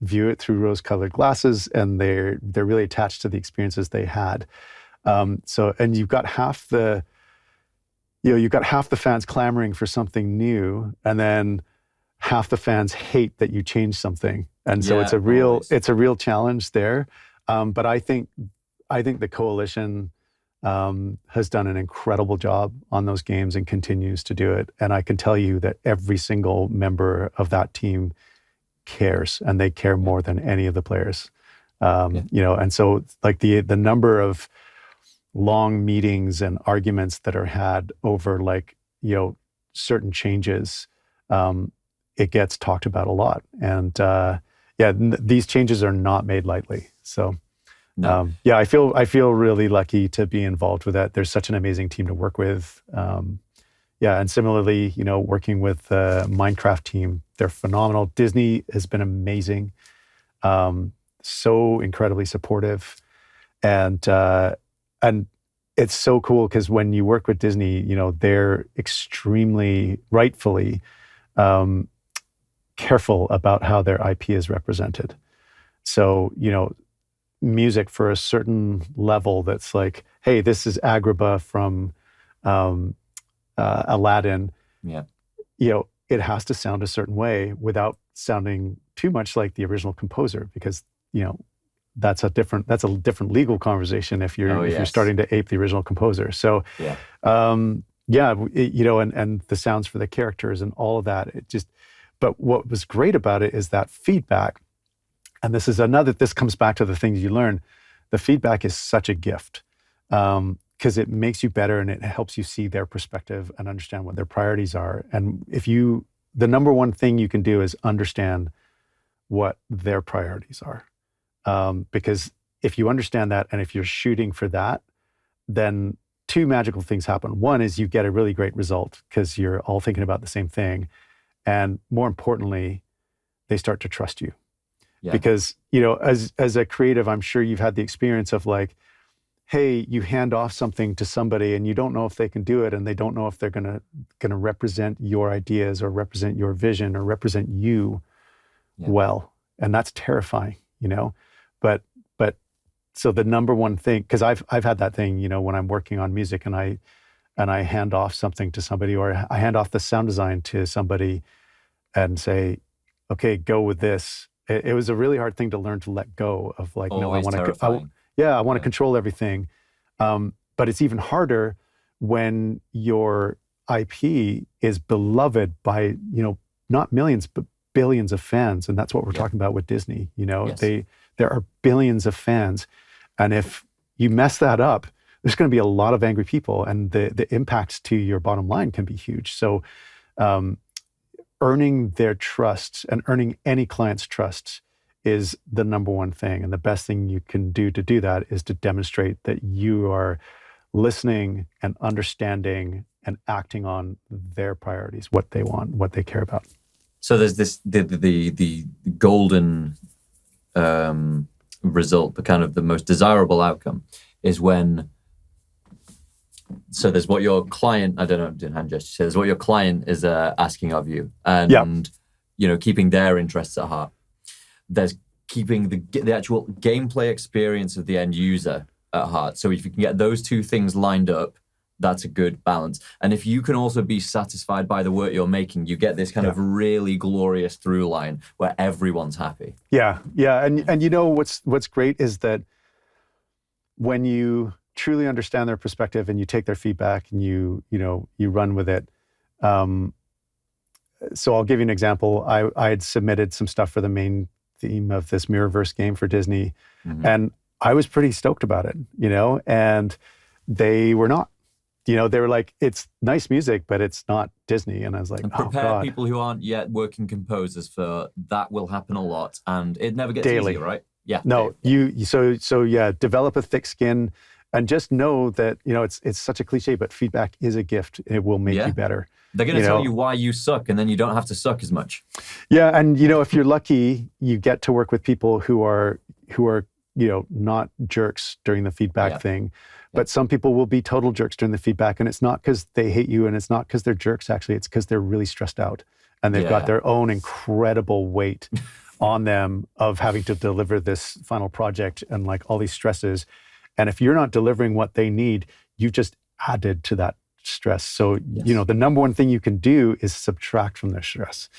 view it through rose-colored glasses, and they're really attached to the experiences they had. And you've got half the fans clamoring for something new, and then half the fans hate that you change something. And so it's a real challenge there. But I think the coalition has done an incredible job on those games and continues to do it. And I can tell you that every single member of that team cares, and they care more than any of the players. And so like the number of long meetings and arguments that are had over certain changes, it gets talked about a lot. And these changes are not made lightly. So. No. I feel really lucky to be involved with that. There's such an amazing team to work with. And similarly, working with the Minecraft team, they're phenomenal. Disney has been amazing, so incredibly supportive, and it's so cool because when you work with Disney, they're extremely rightfully careful about how their IP is represented. So music for a certain level that's like, hey, this is Agrabah from Aladdin. Yeah. It has to sound a certain way without sounding too much like the original composer, because that's a different legal conversation if you're starting to ape the original composer. So and the sounds for the characters and all of that. But what was great about it is that feedback. And this comes back to the things you learn. The feedback is such a gift because it makes you better, and it helps you see their perspective and understand what their priorities are. And the number one thing you can do is understand what their priorities are. Because if you understand that, and if you're shooting for that, then two magical things happen. One is you get a really great result because you're all thinking about the same thing. And more importantly, they start to trust you. Yeah. Because, as a creative, I'm sure you've had the experience of like, hey, you hand off something to somebody and you don't know if they can do it, and they don't know if they're gonna represent your ideas or represent your vision or represent you well. And that's terrifying, But so the number one thing, because I've had that thing, when I'm working on music and I hand off something to somebody, or I hand off the sound design to somebody and say, okay, go with this. It was a really hard thing to learn to let go of, like, no, I want to control everything. But it's even harder when your IP is beloved by, not millions, but billions of fans. And that's what we're talking about with Disney. There are billions of fans. And if you mess that up, there's going to be a lot of angry people, and the impacts to your bottom line can be huge. So, earning their trust and earning any client's trust is the number one thing. And the best thing you can do to do that is to demonstrate that you are listening and understanding and acting on their priorities, what they want, what they care about. So there's the golden result, the kind of the most desirable outcome is when. So there's what your client, I don't know, doing hand gestures, there's what your client is asking of you, and keeping their interests at heart. There's keeping the actual gameplay experience of the end user at heart. So if you can get those two things lined up, that's a good balance. And if you can also be satisfied by the work you're making, you get this kind of really glorious through line where everyone's happy. Yeah, and you know what's great is that when you truly understand their perspective and you take their feedback and you run with it. So I'll give you an example. I had submitted some stuff for the main theme of this Mirrorverse game for Disney, and I was pretty stoked about it, and they were not. They were like, it's nice music, but it's not Disney. And I was like, and oh God. people who aren't yet working composers for that will happen a lot, and it never gets Daily. easier, right? Yeah. No, so develop a thick skin and just know that, it's such a cliche, but feedback is a gift. It will make you better. They're going to tell you why you suck, and then you don't have to suck as much. Yeah, and if you're lucky, you get to work with people who are not jerks during the feedback thing. But some people will be total jerks during the feedback, and it's not because they hate you, and it's not because they're jerks. Actually, it's because they're really stressed out, and they've got their own incredible weight on them of having to deliver this final project and like all these stresses. And if you're not delivering what they need, you just added to that stress. So, the number one thing you can do is subtract from their stress.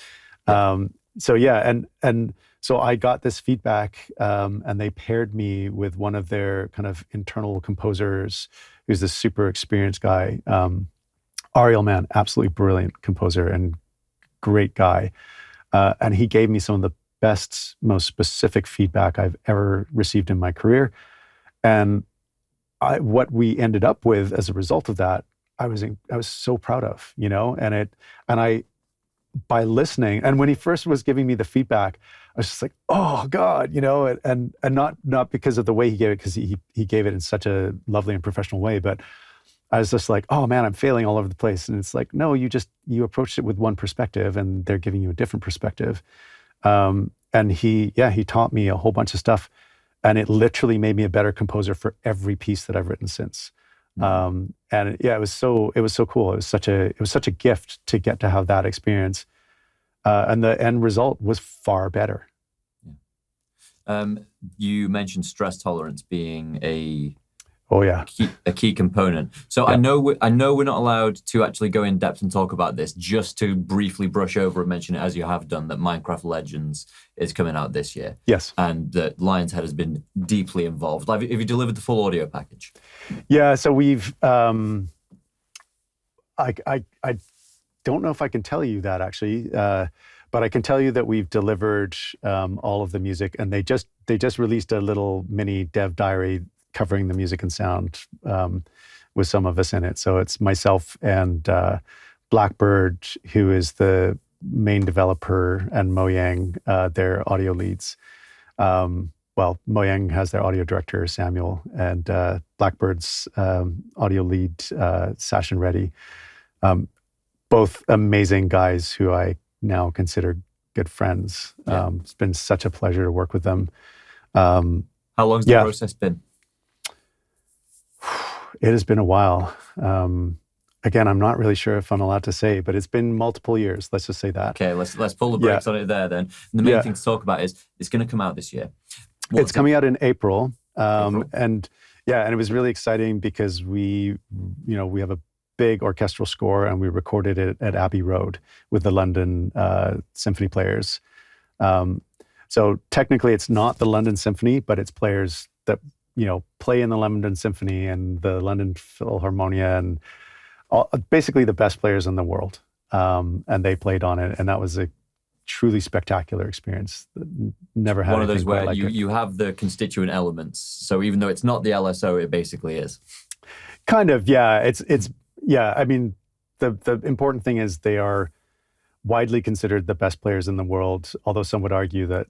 So I got this feedback, and they paired me with one of their kind of internal composers, who's this super experienced guy. Ariel, man, absolutely brilliant composer and great guy. And he gave me some of the best, most specific feedback I've ever received in my career. And what we ended up with as a result of that, I was so proud of, by listening. And when he first was giving me the feedback, I was just like, oh God, and not because of the way he gave it, because he gave it in such a lovely and professional way, but I was just like, oh man, I'm failing all over the place. And it's like, no, you approached it with one perspective and they're giving you a different perspective. And he taught me a whole bunch of stuff, and it literally made me a better composer for every piece that I've written since. It was so cool. It was such a gift to get to have that experience. And the end result was far better. You mentioned stress tolerance being a key component. So I know we're not allowed to actually go in depth and talk about this. Just to briefly brush over and mention it as you have done, that Minecraft Legends is coming out this year. Yes, and that Lionshead has been deeply involved. Have you delivered the full audio package? Yeah. So we've. I don't know if I can tell you that actually, but I can tell you that we've delivered all of the music, and they just released a little mini dev diary covering the music and sound with some of us in it. So it's myself and Blackbird, who is the main developer, and Mo Yang, their audio leads. Mo Yang has their audio director, Samuel, and Blackbird's audio lead, Sashin Reddy. Both amazing guys who I now consider good friends. It's been such a pleasure to work with them. How long's the process been? It has been a while. Again, I'm not really sure if I'm allowed to say, but it's been multiple years. Let's just say that. Okay, let's pull the brakes on it there then. And the main thing to talk about is it's going to come out this year. It's coming out in April. And it was really exciting because we have a big orchestral score, and we recorded it at Abbey Road with the London Symphony players. So technically it's not the London Symphony, but it's players that play in the London Symphony and the London Philharmonia, and basically the best players in the world. And they played on it, and that was a truly spectacular experience. Never had one of those where like you have the constituent elements. So even though it's not the LSO, it basically is. Kind of, yeah. It's I mean, the important thing is they are widely considered the best players in the world, although some would argue that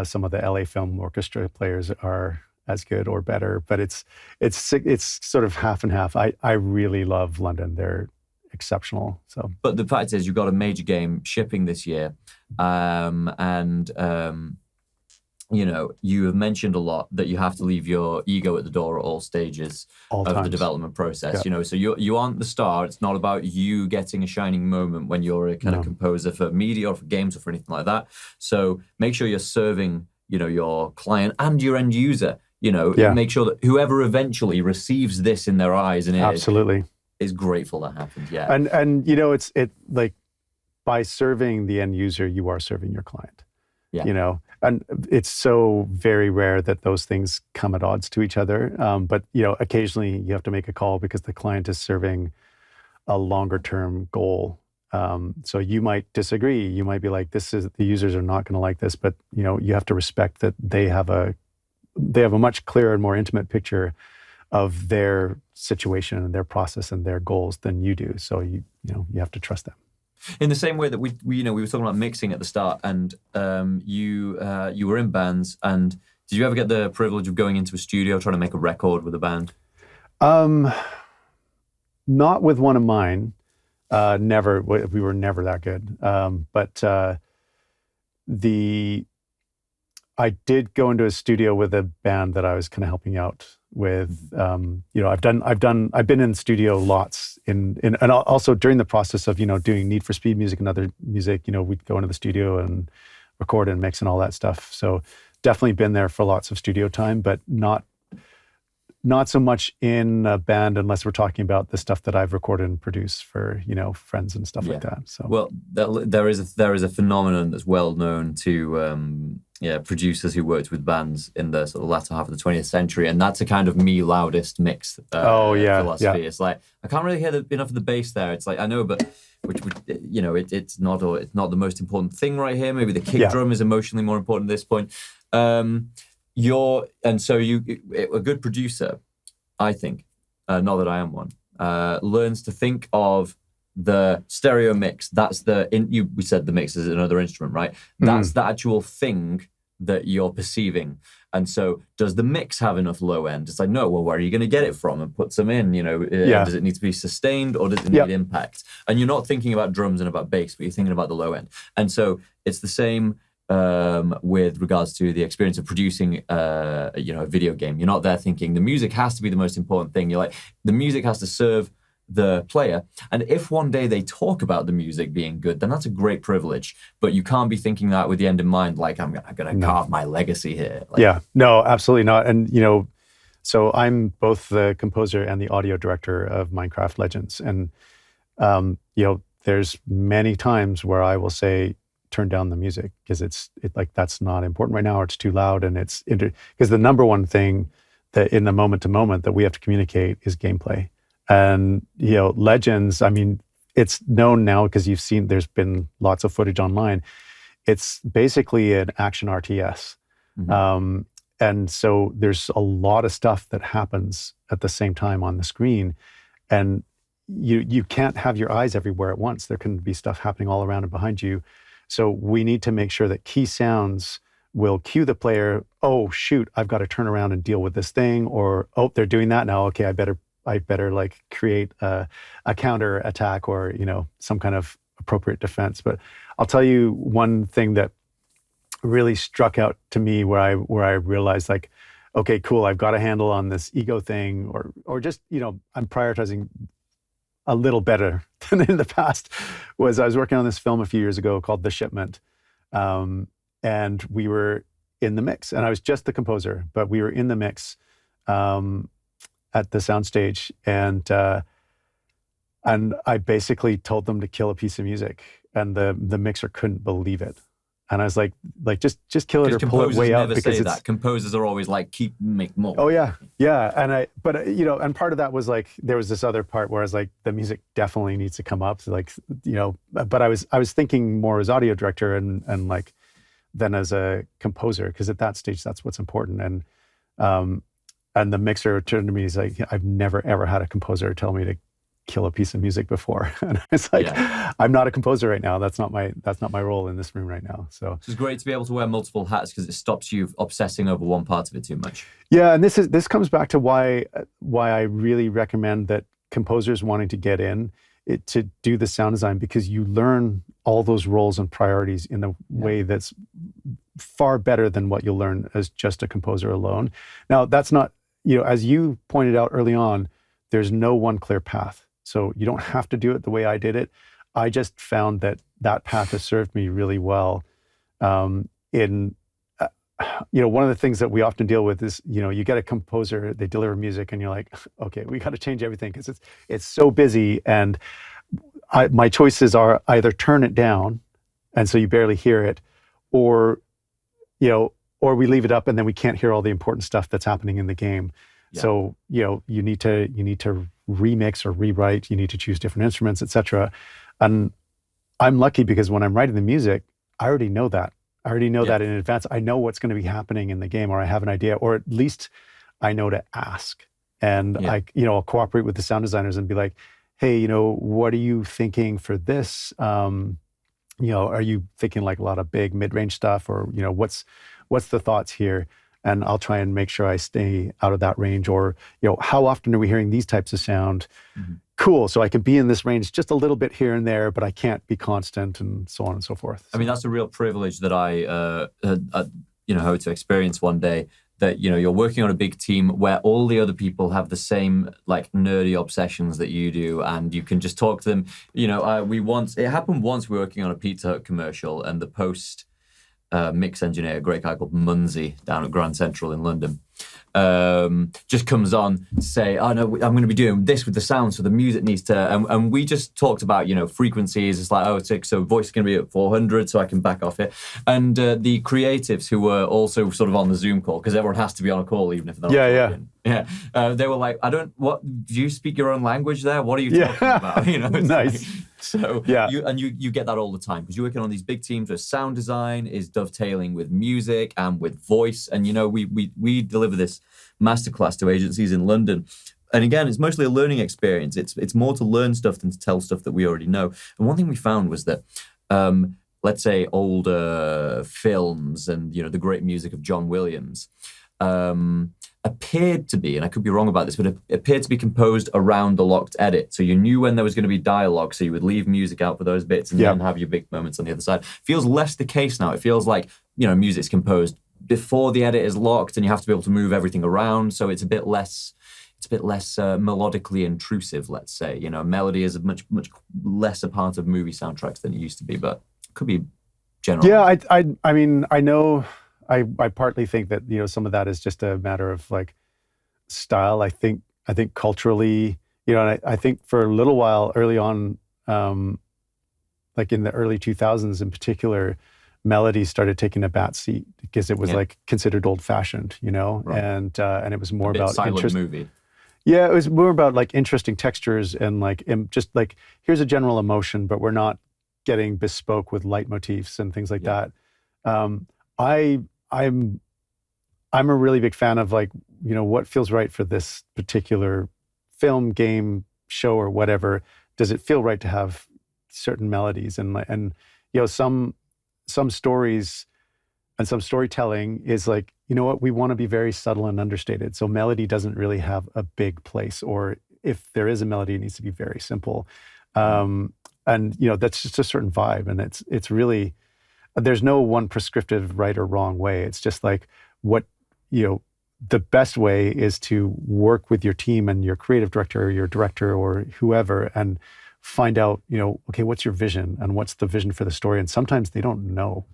some of the LA Film Orchestra players are as good or better, but it's sort of half and half. I really love London. They're exceptional. So, but the fact is, you've got a major game shipping this year, you have mentioned a lot that you have to leave your ego at the door at all stages of the development process. So you aren't the star. It's not about you getting a shining moment when you're a kind of composer for media or for games or for anything like that. So make sure you're serving, your client and your end user. Make sure that whoever eventually receives this in their eyes and ears, absolutely, is grateful that happened. Yeah. And you know, it's like by serving the end user, you are serving your client. Yeah. You know, and it's so very rare that those things come at odds to each other. But you know, occasionally you have to make a call because the client is serving a longer term goal. So you might disagree. You might be like, the users are not going to like this, but you know, you have to respect that they have a much clearer and more intimate picture of their situation and their process and their goals than you do. So you have to trust them. In the same way that we were talking about mixing at the start, and you were in bands, and did you ever get the privilege of going into a studio trying to make a record with a band? Not with one of mine. Never. We were never that good. But I did go into a studio with a band that I was kind of helping out with. I've been in studio lots and also during the process of doing Need for Speed music and other music. We'd go into the studio and record and mix and all that stuff. So definitely been there for lots of studio time, but not so much in a band unless we're talking about the stuff that I've recorded and produced for friends and stuff like that. So well, there is a phenomenon that's well known to producers who worked with bands in the sort of latter half of the 20th century, and that's a kind of me loudest mix philosophy. It's like I can't really hear enough of the bass there. It's like I know, but it's not the most important thing right here. Maybe the kick drum is emotionally more important at this point. A good producer, I think, not that I am one, learns to think of the stereo mix. That's we said the mix is another instrument, right? That's the actual thing that you're perceiving. And so does the mix have enough low end? It's like, no, well, where are you going to get it from and put some in? Does it need to be sustained or does it need impact? And you're not thinking about drums and about bass, but you're thinking about the low end. And so it's the same with regards to the experience of producing a video game. You're not there thinking the music has to be the most important thing. You're like, the music has to serve the player, and if one day they talk about the music being good, then that's a great privilege, but you can't be thinking that with the end in mind, like I'm gonna carve my legacy here. No, absolutely not. And so I'm both the composer and the audio director of Minecraft Legends, and there's many times where I will say, turn down the music because it's that's not important right now, or it's too loud, and because the number one thing that in the moment to moment that we have to communicate is gameplay. And Legends, I mean, it's known now because there's been lots of footage online. It's basically an action RTS. And so there's a lot of stuff that happens at the same time on the screen, and you can't have your eyes everywhere at once. There can be stuff happening all around and behind you. So we need to make sure that key sounds will cue the player, oh shoot, I've got to turn around and deal with this thing, or oh, they're doing that now. Okay, I better like create a counter attack or some kind of appropriate defense. But I'll tell you one thing that really struck out to me where I realized, like, okay, cool, I've got a handle on this ego thing, or just I'm prioritizing a little better than in the past. Was I was working on this film a few years ago called The Shipment, and we were in the mix, and I was just the composer, but we were in the mix at the soundstage, and I basically told them to kill a piece of music, and the mixer couldn't believe it. And I was like just kill it or pull it way out, because it's composers are always like, make more. Oh yeah. But and part of that was like there was this other part where I was like, the music definitely needs to come up. So like but I was thinking more as audio director and like than as a composer, because at that stage that's what's important. And the mixer turned to me, he's like, I've never ever had a composer tell me to kill a piece of music before. And it's like, I'm not a composer right now. That's not my role in this room right now. So it's great to be able to wear multiple hats, because it stops you obsessing over one part of it too much. Yeah, and this comes back to why I really recommend that composers wanting to get in to do the sound design, because you learn all those roles and priorities in a way that's far better than what you'll learn as just a composer alone. Now, that's not, as you pointed out early on, there's no one clear path. So you don't have to do it the way I did it. I just found that path has served me really well. one of the things that we often deal with is, you get a composer, they deliver music, and you're like, okay, we got to change everything because it's so busy, and my choices are either turn it down, and so you barely hear it, or or we leave it up and then we can't hear all the important stuff that's happening in the game. Yeah. So you need to remix or rewrite. You need to choose different instruments, etc. And I'm lucky because when I'm writing the music, I already know that. I already know that in advance. I know what's going to be happening in the game, or I have an idea, or at least I know to ask. And I'll cooperate with the sound designers and be like, hey, what are you thinking for this? Are you thinking like a lot of big mid-range stuff, or what's the thoughts here? And I'll try and make sure I stay out of that range. Or how often are we hearing these types of sound? Mm-hmm. Cool. So I can be in this range just a little bit here and there, but I can't be constant, and so on and so forth. I mean, that's a real privilege that I hope to experience one day. That you're working on a big team where all the other people have the same like nerdy obsessions that you do, and you can just talk to them. It happened once. We were working on a Pizza Hut commercial, and the post mix engineer, a great guy called Munsey down at Grand Central in London, just comes on to say, "Oh no, I'm going to be doing this with the sound, so the music needs to." And we just talked about frequencies. It's like, so voice is going to be at 400, so I can back off it. And the creatives who were also sort of on the Zoom call, because everyone has to be on a call even if they're not talking. They were like, "What? Do you speak your own language there? What are you talking about?" Nice. You get that all the time because you're working on these big teams where sound design is dovetailing with music and with voice. And we deliver this masterclass to agencies in London. And again, it's mostly a learning experience. It's more to learn stuff than to tell stuff that we already know. And one thing we found was that, let's say, older films and the great music of John Williams appeared to be, and I could be wrong about this, but it appeared to be composed around the locked edit. So you knew when there was going to be dialogue, so you would leave music out for those bits and then have your big moments on the other side. Feels less the case now. It feels like music's composed before the edit is locked, and you have to be able to move everything around. So it's a bit less melodically intrusive, let's say. Melody is a much less a part of movie soundtracks than it used to be, but it could be general. Yeah, I mean, I know. I partly think that some of that is just a matter of like style. I think culturally, and I think for a little while early on, like in the early 2000s in particular, melody started taking a back seat because it was like considered old fashioned, right. and it was more about silent movie. Yeah, it was more about like interesting textures and like just like here's a general emotion, but we're not getting bespoke with leitmotifs and things like that. I'm a really big fan of like, what feels right for this particular film, game, show, or whatever. Does it feel right to have certain melodies and some stories and some storytelling is like, what, we want to be very subtle and understated. So melody doesn't really have a big place, or if there is a melody, it needs to be very simple. And that's just a certain vibe, and it's really. There's no one prescriptive right or wrong way. It's just like the best way is to work with your team and your creative director or your director or whoever and find out, okay, what's your vision and what's the vision for the story? And sometimes they don't know.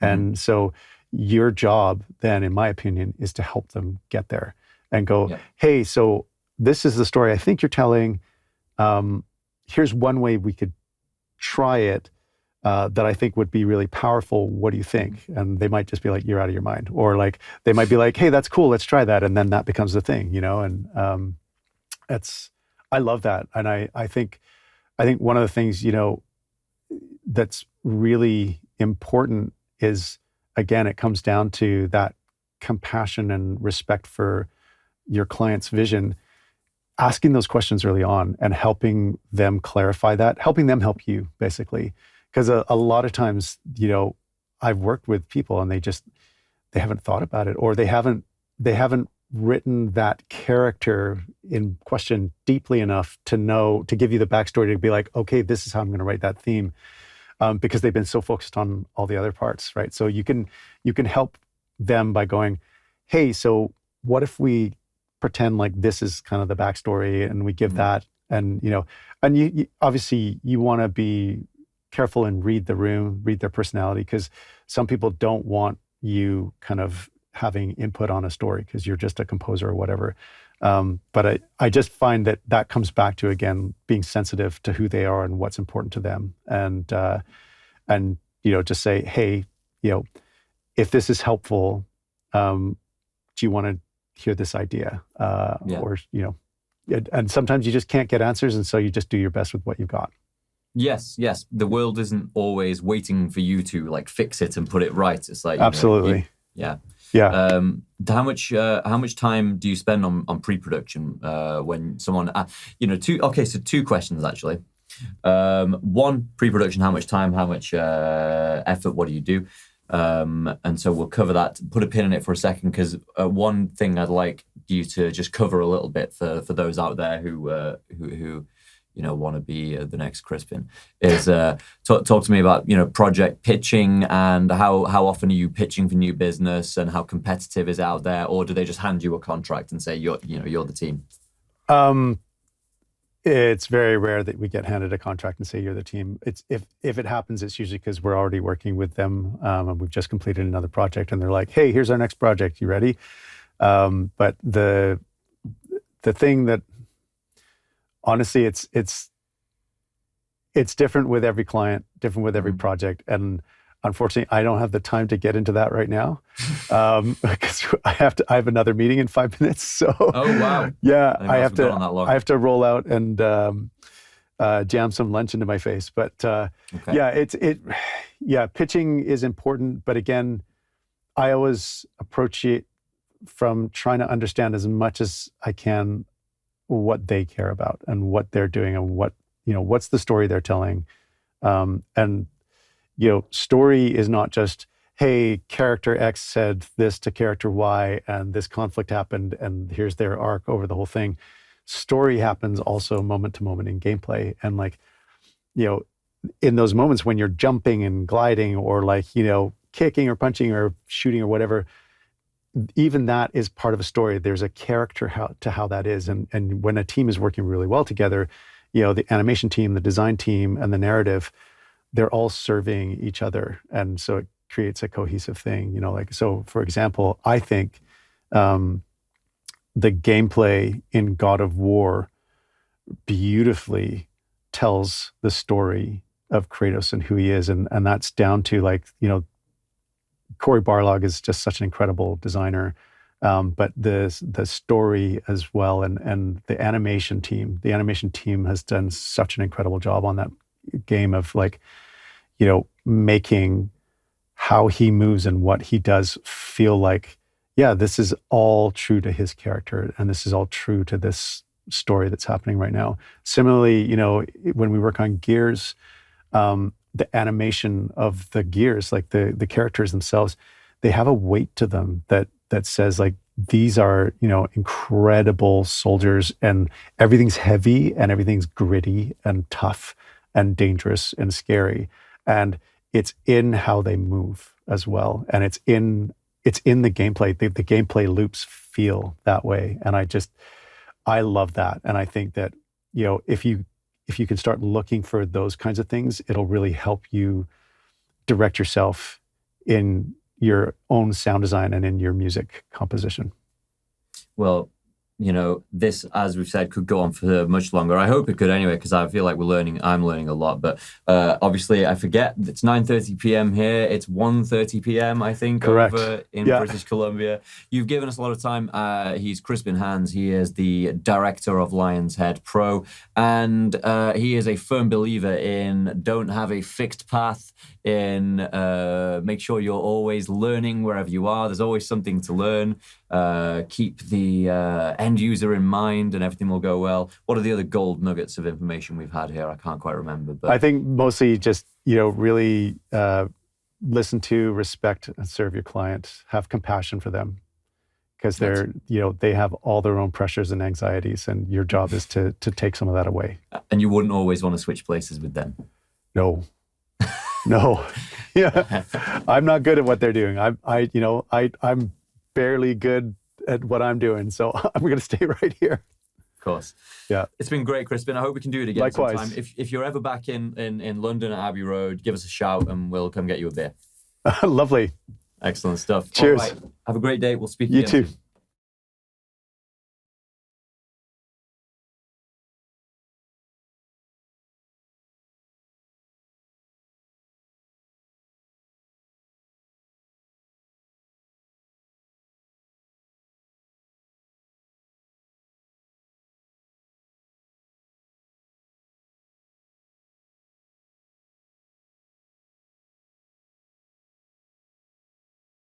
Mm-hmm. And so your job then, in my opinion, is to help them get there and go, hey, so this is the story I think you're telling. Here's one way we could try it. That I think would be really powerful. What do you think? And they might just be like, you're out of your mind. Or like, they might be like, hey, that's cool, let's try that. And then that becomes the thing, and I love that. And I think one of the things, that's really important is, again, it comes down to that compassion and respect for your client's vision, asking those questions early on and helping them clarify that, helping them help you, basically. Because a lot of times, I've worked with people and they haven't thought about it, or they haven't written that character in question deeply enough to give you the backstory to be like, okay, this is how I'm going to write that theme, because they've been so focused on all the other parts, right? So you can help them by going, hey, so what if we pretend like this is kind of the backstory and we give that, and you obviously you want to be careful and read the room, read their personality, because some people don't want you kind of having input on a story because you're just a composer or whatever. But I just find that comes back to, again, being sensitive to who they are and what's important to them, and just say, hey, if this is helpful, do you want to hear this idea? Or and sometimes you just can't get answers, and so you just do your best with what you've got. Yes. The world isn't always waiting for you to like fix it and put it right. It's like absolutely. Yeah. How much time do you spend on pre-production when someone two questions actually. One, pre-production, how much time, how much effort, what do you do? And so we'll cover that, put a pin in it for a second, because one thing I'd like you to just cover a little bit for those out there who want to be the next Crispin is talk to me about project pitching, and how often are you pitching for new business, and how competitive is it out there, or do they just hand you a contract and say you're the team? It's very rare that we get handed a contract and say you're the team. It's if it happens, it's usually because we're already working with them, and we've just completed another project, and they're like, "Hey, here's our next project. You ready?" But the thing that, honestly, it's different with every client, different with every project, and unfortunately, I don't have the time to get into that right now, because I have another meeting in 5 minutes. So, oh wow, yeah, I have to roll out and jam some lunch into my face. But pitching is important. But again, I always approach it from trying to understand as much as I can what they care about and what they're doing and what's the story they're telling, and story is not just, hey, character X said this to character Y and this conflict happened and here's their arc over the whole thing. Story happens also moment to moment in gameplay, and in those moments when you're jumping and gliding or kicking or punching or shooting or whatever, even that is part of a story. There's a character to how that is, and when a team is working really well together, the animation team, the design team, and the narrative, they're all serving each other, and so it creates a cohesive thing. So for example, I think the gameplay in God of War beautifully tells the story of Kratos and who he is, and that's down to Cory Barlog is just such an incredible designer, but the story as well, and the animation team has done such an incredible job on that game of making how he moves and what he does feel like, yeah, this is all true to his character, and this is all true to this story that's happening right now. Similarly, when we work on Gears, the animation of the gears, the characters themselves, they have a weight to them that says these are incredible soldiers, and everything's heavy and everything's gritty and tough and dangerous and scary, and it's in how they move as well, and it's in the gameplay. The gameplay loops feel that way, and I love that, and I think that if you can start looking for those kinds of things, it'll really help you direct yourself in your own sound design and in your music composition. Well, this, as we've said, could go on for much longer. I hope it could anyway, because I feel like I'm learning a lot. But obviously, I forget, it's 9:30 p.m. here. It's 1:30 p.m., I think, correct, over in British Columbia. You've given us a lot of time. He's Crispin Hands. He is the director of Lionshead Pro. And he is a firm believer in don't have a fixed path, in make sure you're always learning wherever you are. There's always something to learn. Keep the end user in mind, and everything will go well. What are the other gold nuggets of information we've had here? I can't quite remember. But I think mostly just really listen to, respect, and serve your client. Have compassion for them, because they have all their own pressures and anxieties, and your job is to take some of that away. And you wouldn't always want to switch places with them. No. Yeah, I'm not good at what they're doing. I'm barely good at what I'm doing, so I'm going to stay right here. Of course. Yeah. It's been great, Crispin. I hope we can do it again Likewise. sometime. If you're ever back in London at Abbey Road, give us a shout and we'll come get you a beer. Lovely. Excellent stuff. Cheers. All right. Have a great day. We'll speak You again too. soon.